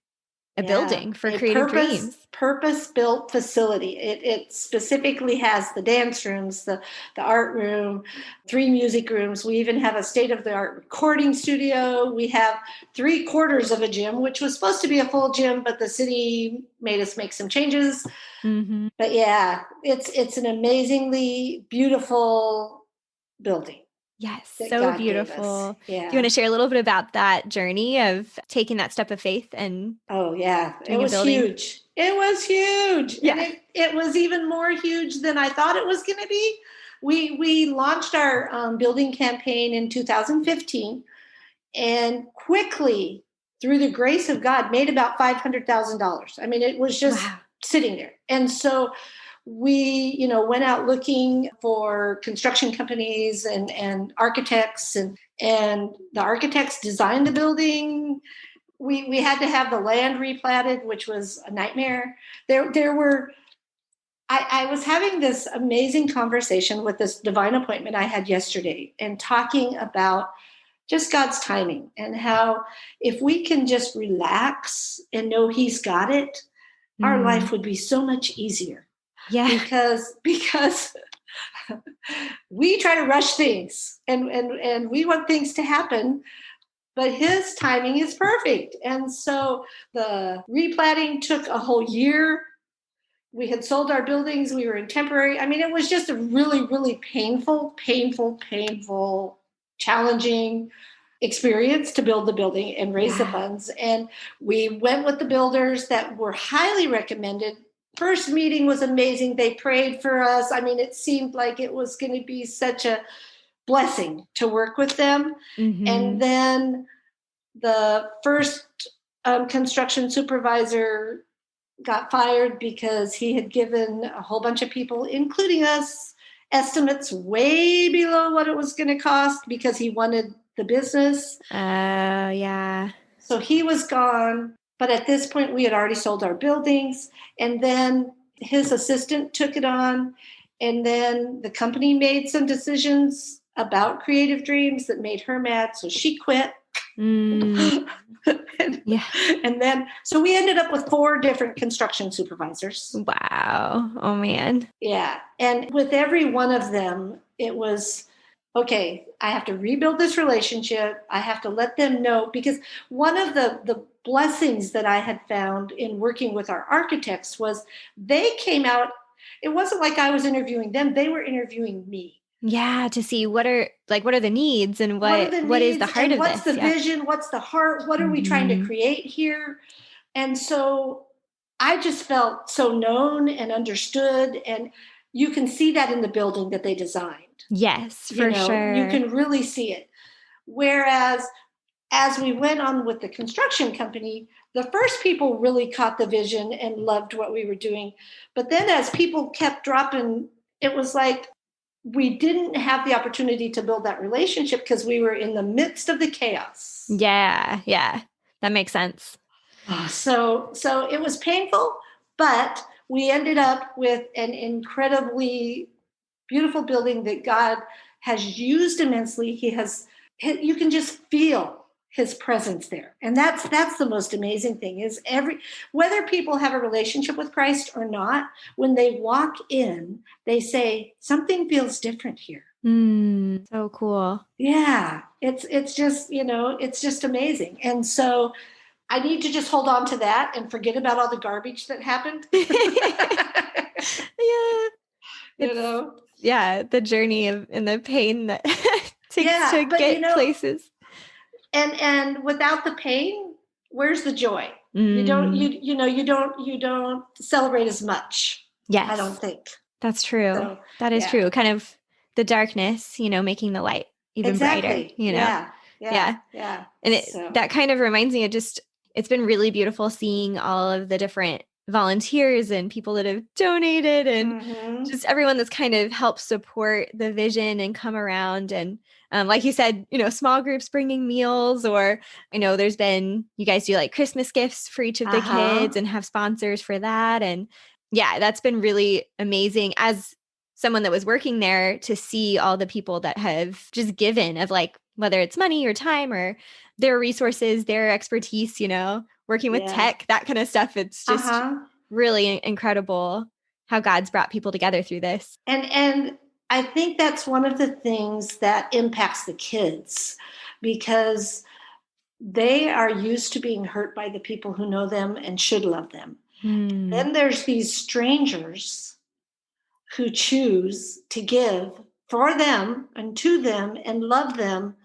a building for Creative Dreams. Purpose-built facility. It specifically has the dance rooms, the art room, 3 music rooms. We even have a state-of-the-art recording studio. We have 3/4 of a gym, which was supposed to be a full gym, but the city made us make some changes. Mm-hmm. But yeah, it's an amazingly beautiful building. Yes, so God beautiful. Yeah. Do you want to share a little bit about that journey of taking that step of faith and it was huge. It was huge. Yeah. And it was even more huge than I thought it was going to be. We launched our building campaign in 2015, and quickly, through the grace of God, made about $500,000. I mean, it was just sitting there. And so we, went out looking for construction companies and architects, and the architects designed the building. We had to have the land replatted, which was a nightmare. I was having this amazing conversation with this divine appointment I had yesterday, and talking about just God's timing, and how if we can just relax and know He's got it, our life would be so much easier. Yeah. Because we try to rush things and we want things to happen, but His timing is perfect. And so the replatting took a whole year. We had sold our buildings. We were in temporary. I mean, it was just a really, really painful, challenging experience to build the building and raise the funds. And we went with the builders that were highly recommended. First meeting was amazing. They prayed for us. I mean, it seemed like it was going to be such a blessing to work with them. Mm-hmm. And then the first construction supervisor got fired because he had given a whole bunch of people, including us, estimates way below what it was going to cost because he wanted the business. Yeah. So he was gone. But at this point, we had already sold our buildings. And then his assistant took it on. And then the company made some decisions about Creative Dreams that made her mad. So she quit. Mm. Yeah. And then, so we ended up with 4 different construction supervisors. Wow. Oh, man. Yeah. And with every one of them, it was, okay, I have to rebuild this relationship. I have to let them know, because one of the blessings that I had found in working with our architects was they came out, it wasn't like I was interviewing them, they were interviewing me. Yeah, to see what are the needs and What are the what is the needs heart and of what's this? the Yeah. vision? What's the heart? What are we trying to create here? And so I just felt so known and understood. And you can see that in the building that they designed. Yes, for sure. You can really see it. Whereas as we went on with the construction company, the first people really caught the vision and loved what we were doing. But then as people kept dropping, it was like we didn't have the opportunity to build that relationship because we were in the midst of the chaos. Yeah, yeah. That makes sense. So it was painful, but we ended up with an incredibly beautiful building that God has used immensely. You can just feel his presence there. And that's the most amazing thing is whether people have a relationship with Christ or not, when they walk in, they say something feels different here. So cool. Yeah, it's just, it's just amazing. And so I need to just hold on to that and forget about all the garbage that happened. Yeah. Yeah, the journey and the pain that takes to but get places. And without the pain, where's the joy? You don't celebrate as much. Yes. I don't think. That's true. So, that is true. Kind of the darkness, making the light even brighter, Yeah. And that kind of reminds me of it's been really beautiful seeing all of the different volunteers and people that have donated and just everyone that's kind of helped support the vision and come around. And like you said, small groups bringing meals, or I know there's been, you guys do like Christmas gifts for each of the kids and have sponsors for that. And yeah, that's been really amazing as someone that was working there to see all the people that have just given of like, whether it's money or time or their resources, their expertise, working with tech, that kind of stuff. It's just really incredible how God's brought people together through this. And I think that's one of the things that impacts the kids, because they are used to being hurt by the people who know them and should love them. Then there's these strangers who choose to give for them and to them and love them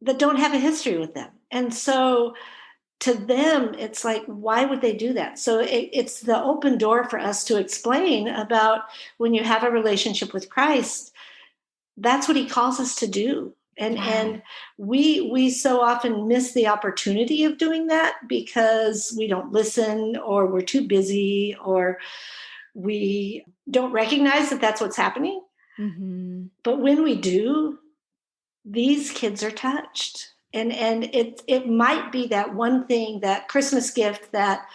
that don't have a history with them. And so to them, it's like, why would they do that? So it's the open door for us to explain about when you have a relationship with Christ, that's what he calls us to do. And we so often miss the opportunity of doing that because we don't listen, or we're too busy, or we don't recognize that that's what's happening. But when we do, these kids are touched. And it might be that one thing, that Christmas gift, that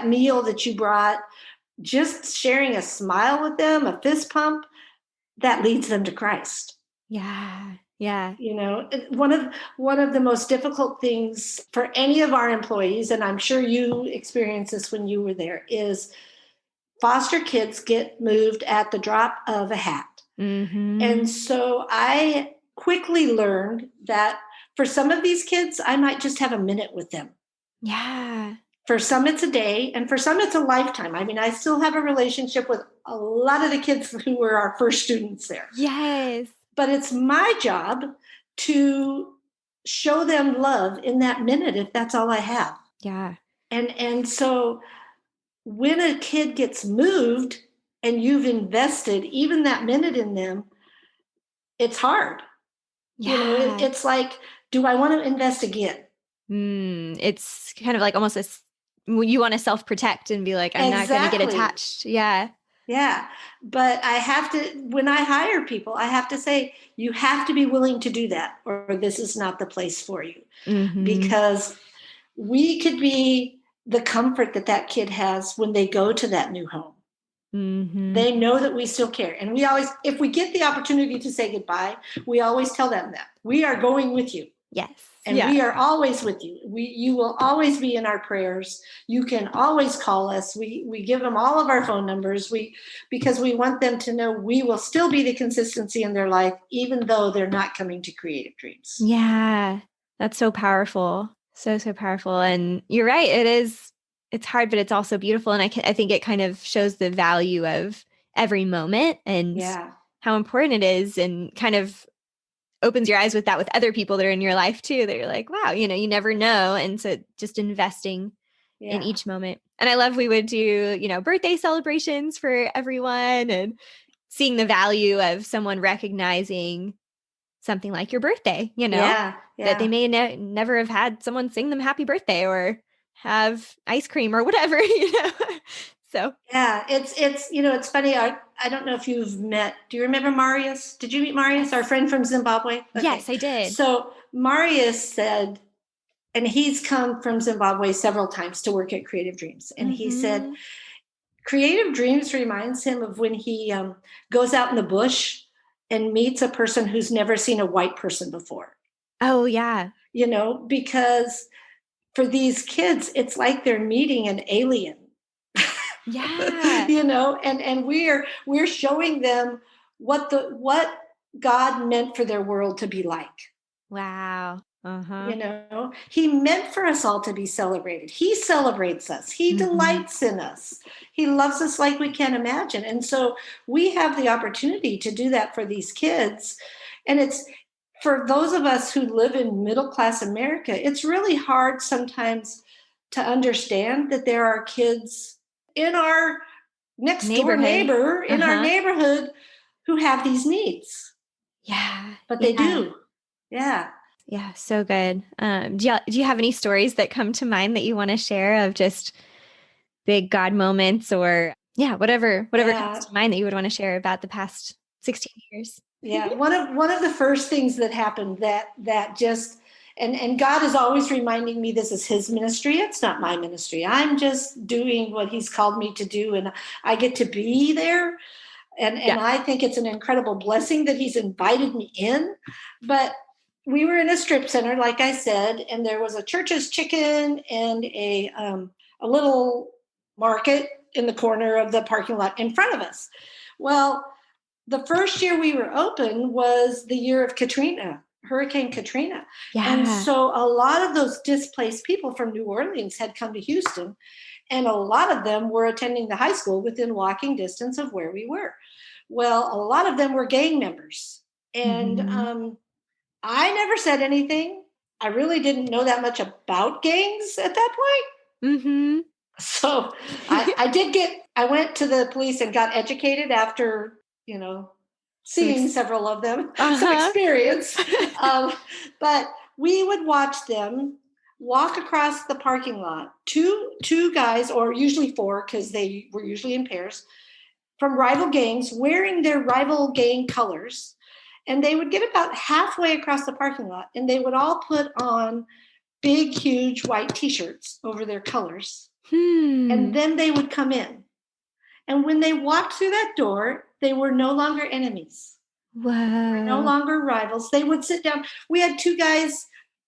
meal that you brought, just sharing a smile with them, a fist pump, that leads them to Christ. Yeah. One of the most difficult things for any of our employees, and I'm sure you experienced this when you were there, is foster kids get moved at the drop of a hat. And so I quickly learned that for some of these kids, I might just have a minute with them. Yeah. For some, it's a day, and for some, it's a lifetime. I mean, I still have a relationship with a lot of the kids who were our first students there. Yes. But it's my job to show them love in that minute, if that's all I have. Yeah. And so when a kid gets moved and you've invested even that minute in them, it's hard. Yeah. It's like, do I want to invest again? It's kind of like almost you want to self-protect and be like, I'm not going to get Exactly. attached. Yeah. Yeah. But I have to, when I hire people, I have to say, you have to be willing to do that, or this is not the place for you. Mm-hmm. Because we could be the comfort that that kid has when they go to that new home. Mm-hmm. They know that we still care. And we always, if we get the opportunity to say goodbye, we always tell them that we are going with you. Yes. And Yeah. we are always with you. You will always be in our prayers. You can always call us. We give them all of our phone numbers. Because we want them to know we will still be the consistency in their life, even though they're not coming to Creative Dreams. Yeah. That's so powerful. So, so powerful. And you're right. It's hard, but it's also beautiful. And I think it kind of shows the value of every moment and Yeah, how important it is, and kind of opens your eyes with that with other people that are in your life too, that you're like, wow, you never know. And so just investing in yeah, each moment. And I love we would do, birthday celebrations for everyone, and seeing the value of someone recognizing something like your birthday, yeah, that they yeah. may never have had someone sing them happy birthday or have ice cream or whatever, So, Yeah, it's funny. I don't know if you've met. Do you remember Marius? Did you meet Marius, our yes. friend from Zimbabwe? Okay, Yes, I did. so Marius said, and he's come from Zimbabwe several times to work at Creative Dreams, and he said Mm-hmm. Creative Dreams reminds him of when he goes out in the bush and meets a person who's never seen a white person before. Oh, yeah. Because for these kids, it's like they're meeting an alien. Yeah. And we're showing them what God meant for their world to be like. Wow. Uh-huh. He meant for us all to be celebrated. He celebrates us. He Mm-hmm. delights in us. He loves us like we can't imagine. And so we have the opportunity to do that for these kids. And it's for those of us who live in middle class America, it's really hard sometimes to understand that there are kids in our next door Neighborhood. neighbor in our Uh-huh. neighborhood who have these needs, Yeah. but they Yeah. do. Yeah. Yeah. So good. Do you have any stories that come to mind that you want to share of just big God moments, or yeah, whatever comes Yeah. to mind that you would want to share about the past 16 years? Yeah. One of the first things that happened that just and God is always reminding me this is his ministry. It's not my ministry. I'm just doing what he's called me to do, and I get to be there. And Yeah. I think it's an incredible blessing that he's invited me in. But we were in a strip center, like I said, and there was a Church's Chicken and a little market in the corner of the parking lot in front of us. Well, the first year we were open was the year of Katrina, Hurricane Katrina. And Yeah. so a lot of those displaced people from New Orleans had come to Houston, and a lot of them were attending the high school within walking distance of where we were. Well, a lot of them were gang members. And Mm-hmm. I never said anything. I really didn't know that much about gangs at that point. Mm-hmm. So I went to the police and got educated after, Some seeing several of them, some uh-huh. experience. Um, but we would watch them walk across the parking lot, two guys, or usually four, because they were usually in pairs, from rival gangs wearing their rival gang colors. And they would get about halfway across the parking lot and they would all put on big, huge white t shirts over their colors. And Hmm. then they would come in. And when they walked through that door, they were no longer enemies. They were no Whoa. longer rivals. They would sit down. We had two guys,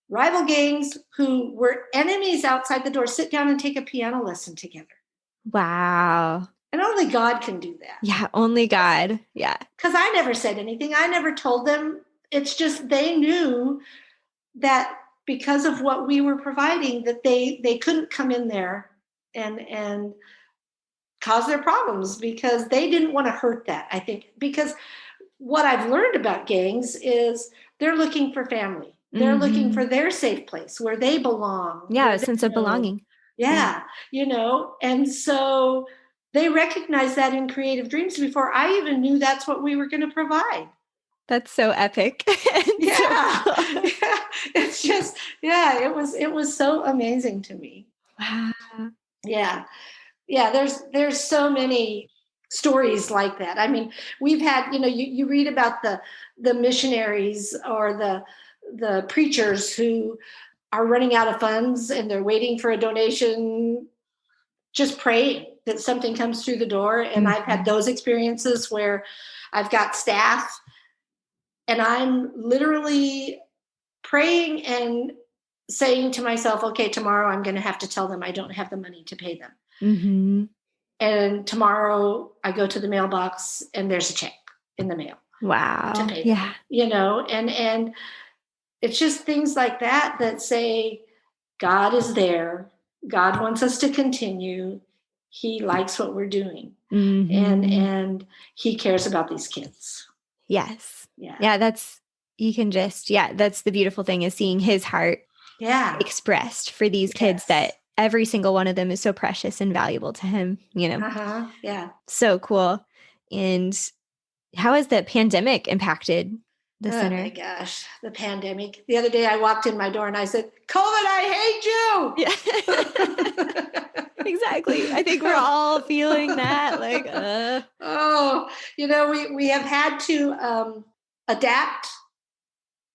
rival gangs, who were enemies outside the door, sit down and take a piano lesson together. Wow. And only God can do that. Yeah, only God. Yeah. Because I never said anything. I never told them. It's just they knew that because of what we were providing, that they couldn't come in there and cause their problems because they didn't want to hurt that. I think because what I've learned about gangs is they're looking for family. They're looking Mm-hmm. for their safe place where they belong, Yeah, where a they sense of know. belonging. Yeah. Yeah, and so they recognized that in Creative Dreams before I even knew that's what we were going to provide. That's so epic. And so Yeah. cool. Yeah. It's just, yeah, it was so amazing to me. Wow. Yeah. Yeah, there's so many stories like that. I mean, we've had, you read about the missionaries or the preachers who are running out of funds and they're waiting for a donation, just praying that something comes through the door. And I've had Mhm. those experiences where I've got staff and I'm literally praying and saying to myself, okay, tomorrow I'm going to have to tell them I don't have the money to pay them. Mhm. And tomorrow I go to the mailbox and there's a check in the mail to Wow. pay them, Yeah. and it's just things like that that say God is there. God wants us to continue. He likes what we're doing. Mhm. And he cares about these kids. Yes. Yeah. Yeah, you can just, yeah, that's the beautiful thing is seeing his heart Yeah. expressed for these kids Yes. that every single one of them is so precious and valuable to him. Uh-huh. Yeah. So cool. And how has the pandemic impacted the Oh my center? gosh, the pandemic. The other day I walked in my door and I said, COVID, I Yeah. hate Exactly. I think we're you. all feeling that like Oh, we have had to adapt.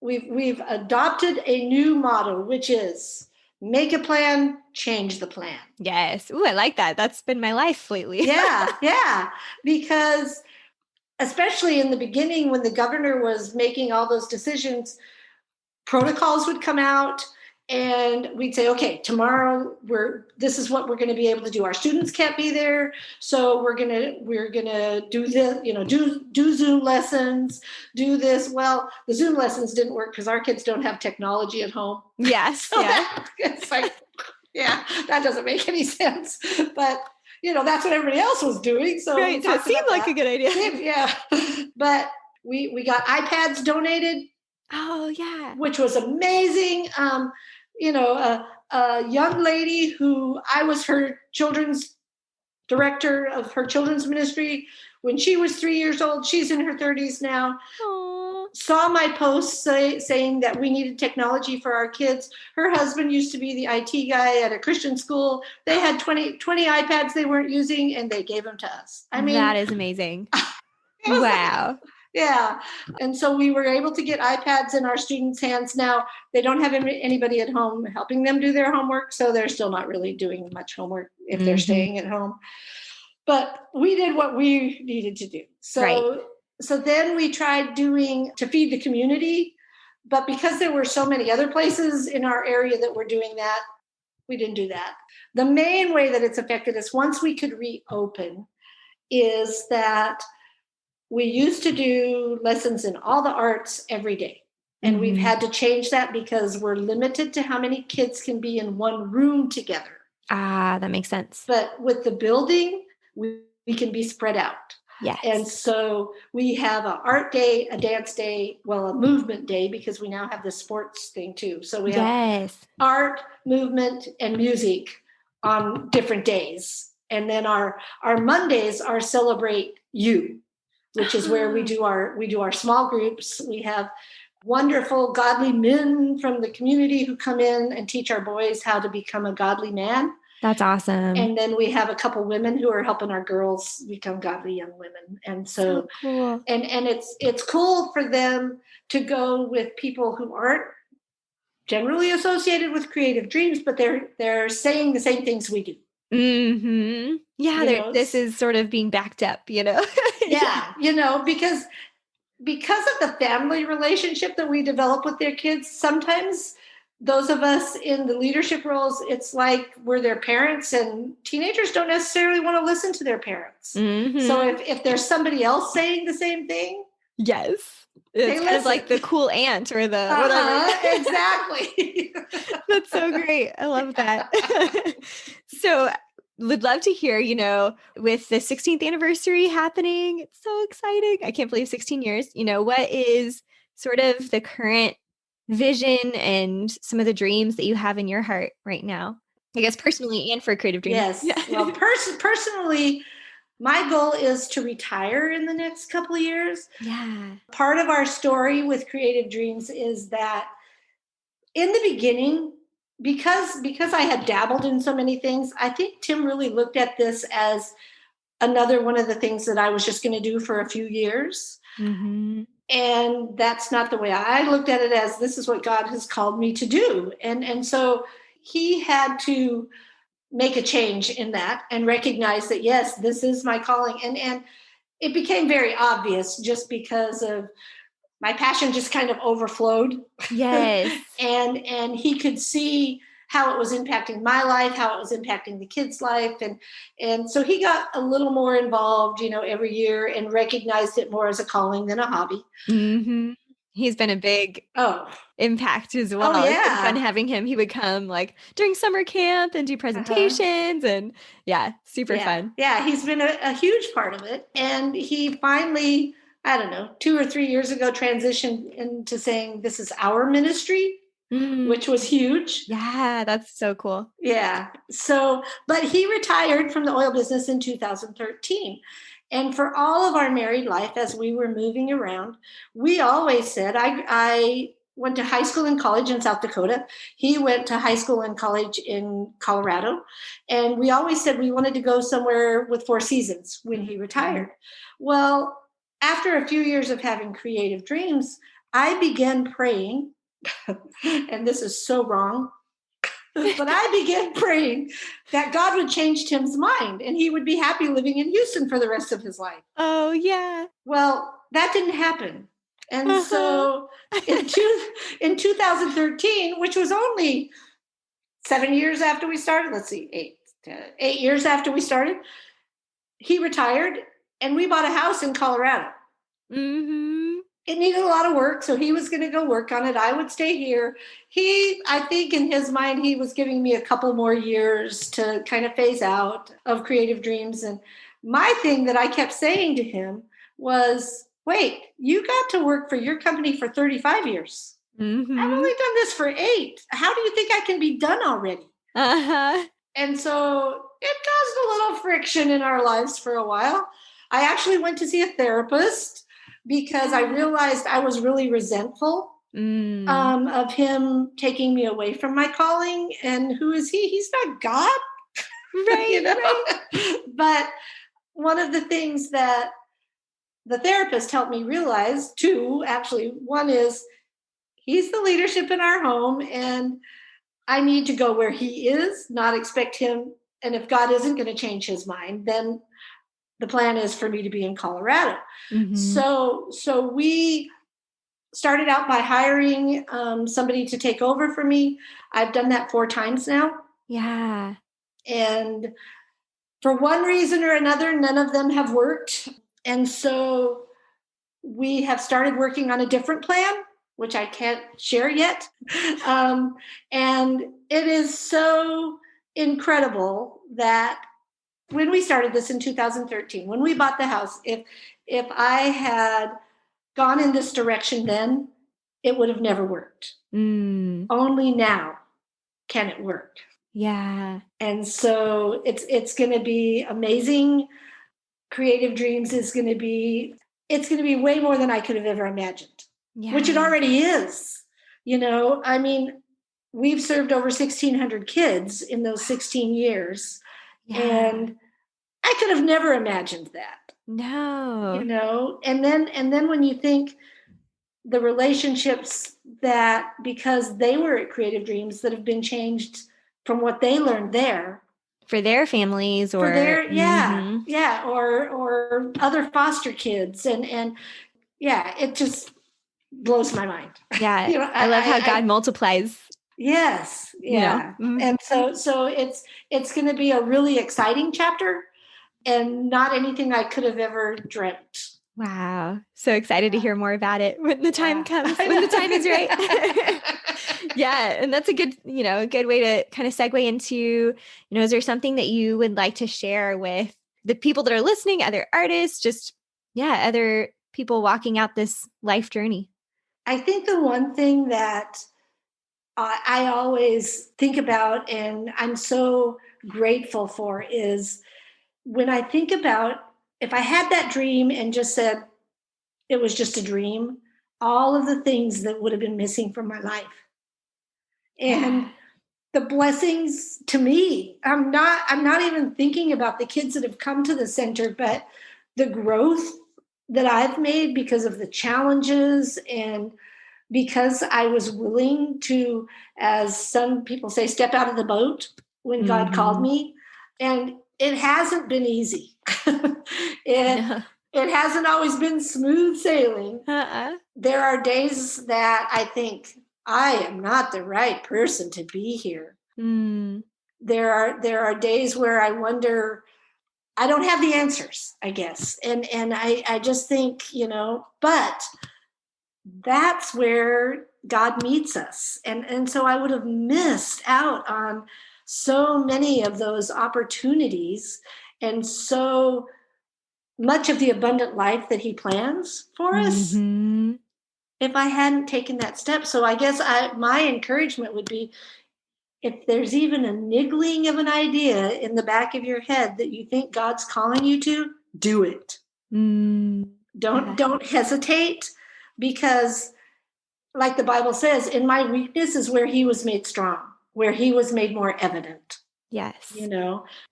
We've adopted a new model, which is make a plan, change the plan. yes. Ooh, I like that. That's been my life lately. Yeah, yeah, because especially in the beginning when the governor was making all those decisions, protocols would come out and we'd say, okay, tomorrow this is what we're going to be able to do. Our students can't be there, so we're gonna do this, do Zoom lessons, do this. Well, the Zoom lessons didn't work because our kids don't have technology at home. Yes. So Yeah. it's like, yeah, that doesn't make any sense. But that's what everybody else was doing. So we Right. So it talked seemed about like a that. good idea. Yeah. But we got iPads donated, Oh, yeah. which was amazing. A young lady who I was her children's director of her children's ministry when she was 3 years old. She's in her 30s now. Oh. Saw my post saying that we needed technology for our kids. Her husband used to be the IT guy at a Christian school. They had 20 iPads they weren't using, and they gave them to us. I mean, That is amazing. it was like, Wow. yeah. And so we were able to get iPads in our students' hands. Now, they don't have anybody at home helping them do their homework, so they're still not really doing much homework if they're Mhm. staying at home. But we did what we needed to do. Right. So then we tried doing to feed the community, but because there were so many other places in our area that were doing that, we didn't do that. The main way that it's affected us once we could reopen is that we used to do lessons in all the arts every day. And we've Mhm. had to change that because we're limited to how many kids can be in one room together. Ah, that makes sense. But with the building, we can be spread out. And Yes. so we have an art day, a dance day, well, a movement day, because we now have the sports thing too. So we have Yes. art, movement, and music on different days. And then our Mondays are celebrate you, which is where Ah, we do our small groups. We have wonderful godly men from the community who come in and teach our boys how to become a godly man. that's awesome. And then we have a couple women who are helping our girls become godly young women. And So so cool. and it's cool for them to go with people who aren't generally associated with creative dreams, but they're saying the same things we do. Mhm. Yeah, You know, this is sort of being backed up? Yeah. yeah, because of the family relationship that we develop with their kids, sometimes those of us in the leadership roles, it's like we're their parents, and teenagers don't necessarily want to listen to their parents. So Mhm. if there's somebody else saying the same thing, Yes. they It's kind of listen. like the cool aunt or the whatever. Uh-huh, exactly. That's so great. I love that. So, would love to hear, with the 16th anniversary happening, it's so exciting. I can't believe 16 years. What is sort of the current vision and some of the dreams that you have in your heart right now? I guess personally and for Creative Dreams. Yeah. Yes. Well, personally, My goal is to retire in the next couple of years. Yeah. Part of our story with Creative Dreams is that in the beginning, because I had dabbled in so many things, I think Tim really looked at this as another one of the things that I was just going to do for a few years. Mm-hmm. And that's not the way I looked at it, as this is what God has called me to do. And so he had to make a change in that and recognize that, yes, this is my calling. And it became very obvious just because of my passion just kind of overflowed. Yes. and he could see how it was impacting my life, how it was impacting the kids' life. And so he got a little more involved, every year, and recognized it more as a calling than a hobby. Mm-hmm. He's been a big Oh, impact as oh well. It's been fun yeah. having him. He would come like during summer camp and do Uh-huh. presentations and yeah, super Yeah. fun. Yeah. He's been a huge part of it. And he finally, I don't know, 2 or 3 years ago, transitioned into saying, this is our ministry, Mm. which was huge. Yeah, that's so cool. Yeah. So, but he retired from the oil business in 2013. And for all of our married life, as we were moving around, we always said, I went to high school and college in South Dakota. He went to high school and college in Colorado. And we always said we wanted to go somewhere with 4 seasons when he Mhm. retired. Well, after a few years of having creative dreams, I began praying, and this is so wrong, but I began praying that God would change Tim's mind and he would be happy living in Houston for the rest of his life. Oh, yeah. Well, that didn't happen. And Uh-huh. so in 2013, which was only 7 years after we started, let's see, 8 years after we started, he retired and we bought a house in Colorado. Mhm. It needed a lot of work, so he was going to go work on it. I would stay here. I think in his mind, he was giving me a couple more years to kind of phase out of creative dreams. And my thing that I kept saying to him was, wait, you got to work for your company for 35 years. I've only Mhm. done this for 8. How do you think I can be done already? Uh-huh. And so it caused a little friction in our lives for a while. I actually went to see a therapist because I Yeah. realized I was really resentful Mm. of him taking me away from my calling. And who is he? He's not God, you Right, know? right. But one of the things that the therapist helped me realize, two actually, one is he's the leadership in our home, and I need to go where he is, not expect him. And if God isn't going to change his mind, then the plan is for me to be in Colorado. Mhm. So we started out by hiring somebody to take over for me. I've done that 4 times now. Yeah. And for one reason or another, none of them have worked. And so we have started working on a different plan, which I can't share yet. Um, and it is so incredible that when we started this in 2013, when we bought the house, if I had gone in this direction then, it would have never worked. Mm. Only now can it work. Yeah. And so it's going to be amazing. Creative Dreams is going to be it's going to be way more than I could have ever imagined, which it Yeah. already is. I mean, we've served over 1,600 kids in those 16 years, Yeah. and I could have never imagined that. No. And then when you think the relationships that, because they were at Creative Dreams, that have been changed from what they learned there For their families for or their, yeah, mhm. yeah, or other foster kids, and yeah, it just blows my mind. Yeah. you know I love how I God multiplies, Yes, you know. yeah. And Mhm. so it's going to be a really exciting chapter, and not anything I could have ever dreamt. Wow. So excited to hear more about it when the time Yeah. comes, I when the time is right. know. Yeah. And that's a good, a good way to kind of segue into, is there something that you would like to share with the people that are listening, other artists, just, yeah, other people walking out this life journey? I think the one thing that I always think about and I'm so grateful for is when I think about if I had that dream and just said it was just a dream, all of the things that would have been missing from my life. Yeah. And the blessings to me, I'm not even thinking about the kids that have come to the center, but the growth that I've made because of the challenges and because I was willing to, as some people say, step out of the boat when God called Mm-hmm. me. And it hasn't been easy. it No. it hasn't always been smooth sailing. Uh-uh. There are days that I think I am not the right person to be here. Mm. There are days where I wonder, I don't have the answers, I guess. And I just think, but that's where God meets us. And so I would have missed out on so many of those opportunities and so much of the abundant life that he plans for us Mm-hmm. if I hadn't taken that step. So I guess my encouragement would be, if there's even a niggling of an idea in the back of your head that you think God's calling you to, do it. Mm. Don't Yeah. don't hesitate, because like the Bible says, in my weakness is where he was made strong, where he was made more evident, Yes.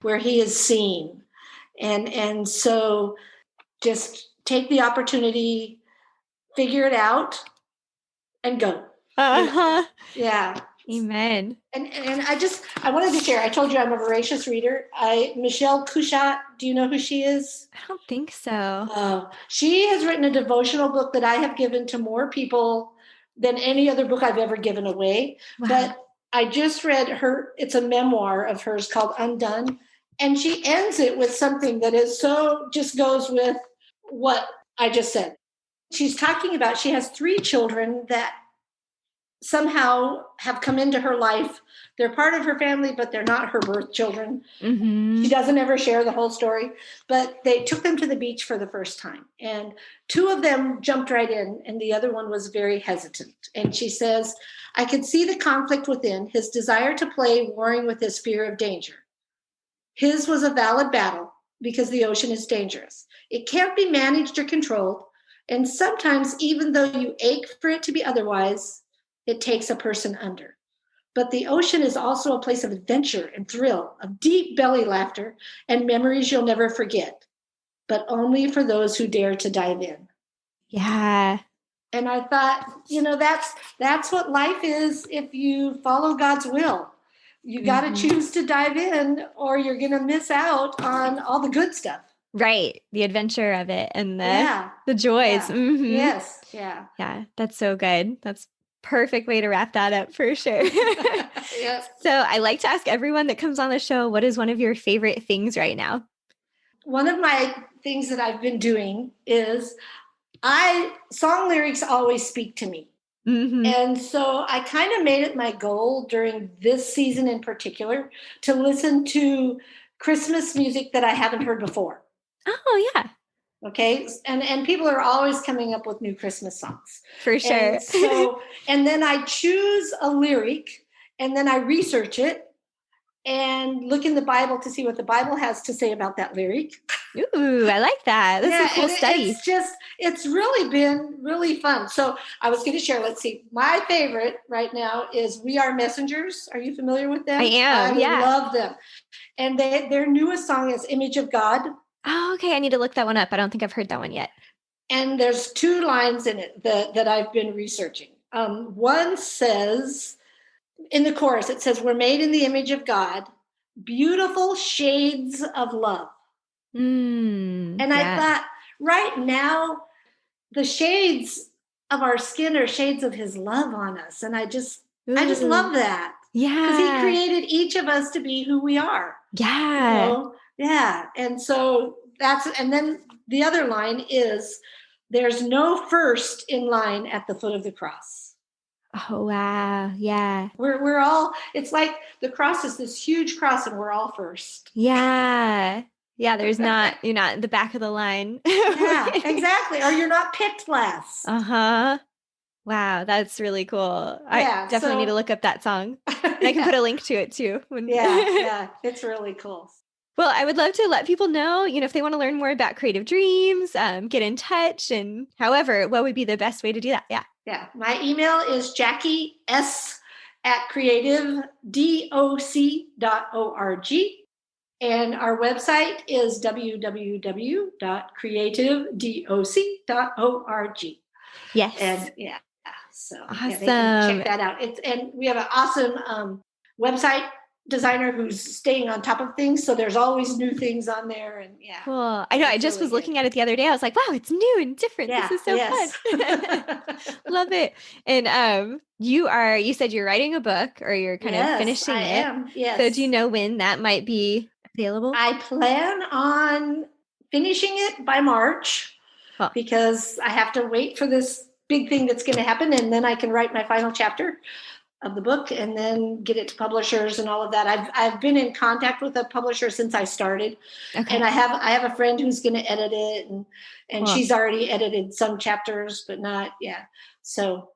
where he is seen. And so just take the opportunity, figure it out, and go. You know, Uh-huh. yeah. Amen. And I wanted to share. I told you I'm a voracious reader. Michelle Kushat. Do you know who she is? I don't think so. She has written a devotional book that I have given to more people than any other book I've ever given away. Wow. But I just read her. It's a memoir of hers called Undone, and she ends it with something that is so just goes with what I just said. She's talking about, she has 3 children that somehow have come into her life. They're part of her family, but they're not her birth children. She Mm-hmm. doesn't ever share the whole story, but they took them to the beach for the first time. And 2 of them jumped right in, and the other one was very hesitant. And she says, I could see the conflict within, his desire to play warring with his fear of danger. His was a valid battle because the ocean is dangerous. It can't be managed or controlled. And sometimes, even though you ache for it to be otherwise, it takes a person under. But the ocean is also a place of adventure and thrill, of deep belly laughter and memories you'll never forget, but only for those who dare to dive in. Yeah. And I thought, that's what life is if you follow God's will. You got to Mm-hmm. choose to dive in, or you're going to miss out on all the good stuff. Right. The adventure of it and the Yeah. the joys. Yeah. Mm-hmm. Yes. Yeah. Yeah, that's so good. That's perfect way to wrap that up for sure. Yeah. So I like to ask everyone that comes on the show, what is one of your favorite things right now? One of my things that I've been doing is I song lyrics always speak to me. Mm-hmm. And so I kind of made it my goal during this season in particular to listen to Christmas music that I haven't heard before. Oh, yeah, Okay. And people are always coming up with new Christmas songs. for And sure. so, and then I choose a lyric and then I research it and look in the Bible to see what the Bible has to say about that lyric. Ooh, I like that. That's a Yeah, cool and study. it's really been really fun. So I was going to share, let's see, my favorite right now is We Are Messengers. Are you familiar with I them? I am, yeah. love them. And their newest song is Image of God. Oh, okay. I need to look that one up. I don't think I've heard that one yet. And there's 2 lines in it that I've been researching. One says, in the chorus, it says, we're made in the image of God, beautiful shades of love. And I Yeah. thought, right now, the shades of our skin are shades of his love on us. And I just Ooh, love that, because he yeah. created each of us to be who we are. Yeah. Yeah. And so and then the other line is, there's no first in line at the foot of the cross. Oh, wow. Yeah. We're all, it's like the cross is this huge cross and we're all first. Yeah. Yeah, you're not in the back of the line. Yeah, exactly. Or you're not picked last. Uh-huh. Wow, that's really cool. I Yeah. definitely need to So look up that song. And I can put yeah. a link to it too. Yeah, it's really cool. Well, I would love to let people know, if they want to learn more about Creative Dreams, get in touch, and however, what would be the best way to do that? Yeah. Yeah. My email is jackies@creativedoc.org. And our website is www.creativedoc.org. Yes. And so awesome. they can check that out. And we have an awesome website designer who's staying on top of things. So there's always new things on there. And cool. I know. I just was looking at it the other day. I was like, wow, it's new and different. Yeah, this is so fun. Love it. And you said you're writing a book, or you're kind of finishing it. I am. Yes. So do you know when that might be available? I plan on finishing it by March because I have to wait for this big thing that's going to happen, and then I can write my final chapter of the book and then get it to publishers and all of that. I've been in contact with a publisher since I started. Okay. And I have a friend who's going to edit it, and she's already edited some chapters, but not. So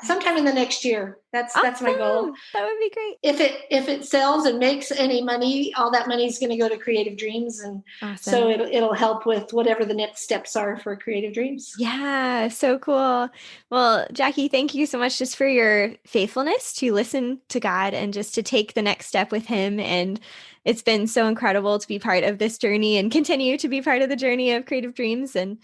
sometime in the next year. That's my goal. That would be great. If it sells and makes any money, all that money is going to go to Creative Dreams, and so it'll help with whatever the next steps are for Creative Dreams. Yeah, so cool. Well, Jackie, thank you so much just for your faithfulness to listen to God and just to take the next step with Him. And it's been so incredible to be part of this journey and continue to be part of the journey of Creative Dreams, and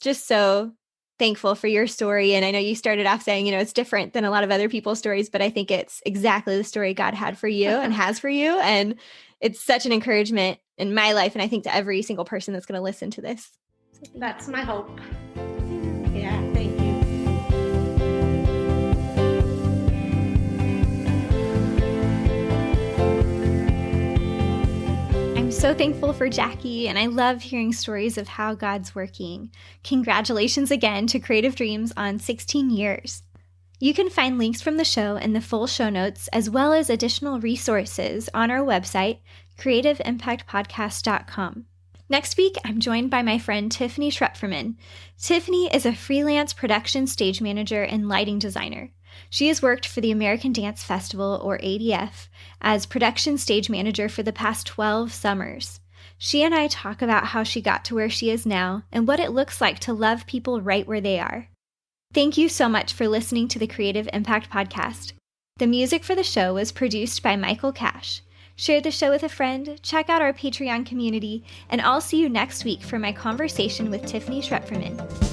just so thankful for your story. And I know you started off saying, it's different than a lot of other people's stories, but I think it's exactly the story God had for you and has for you. And it's such an encouragement in my life, and I think to every single person that's going to listen to this. So that's my hope. Yeah, thank you. So thankful for Jackie, and I love hearing stories of how God's working. Congratulations again to Creative Dreams on 16 years. You can find links from the show in the full show notes, as well as additional resources on our website, creativeimpactpodcast.com. Next week, I'm joined by my friend Tiffany Schrepferman. Tiffany is a freelance production stage manager and lighting designer. She has worked for the American Dance Festival, or ADF, as production stage manager for the past 12 summers. She and I talk about how she got to where she is now and what it looks like to love people right where they are. Thank you so much for listening to the Creative Impact Podcast. The music for the show was produced by Michael Cash. Share the show with a friend, check out our Patreon community, and I'll see you next week for my conversation with Tiffany Schrepferman.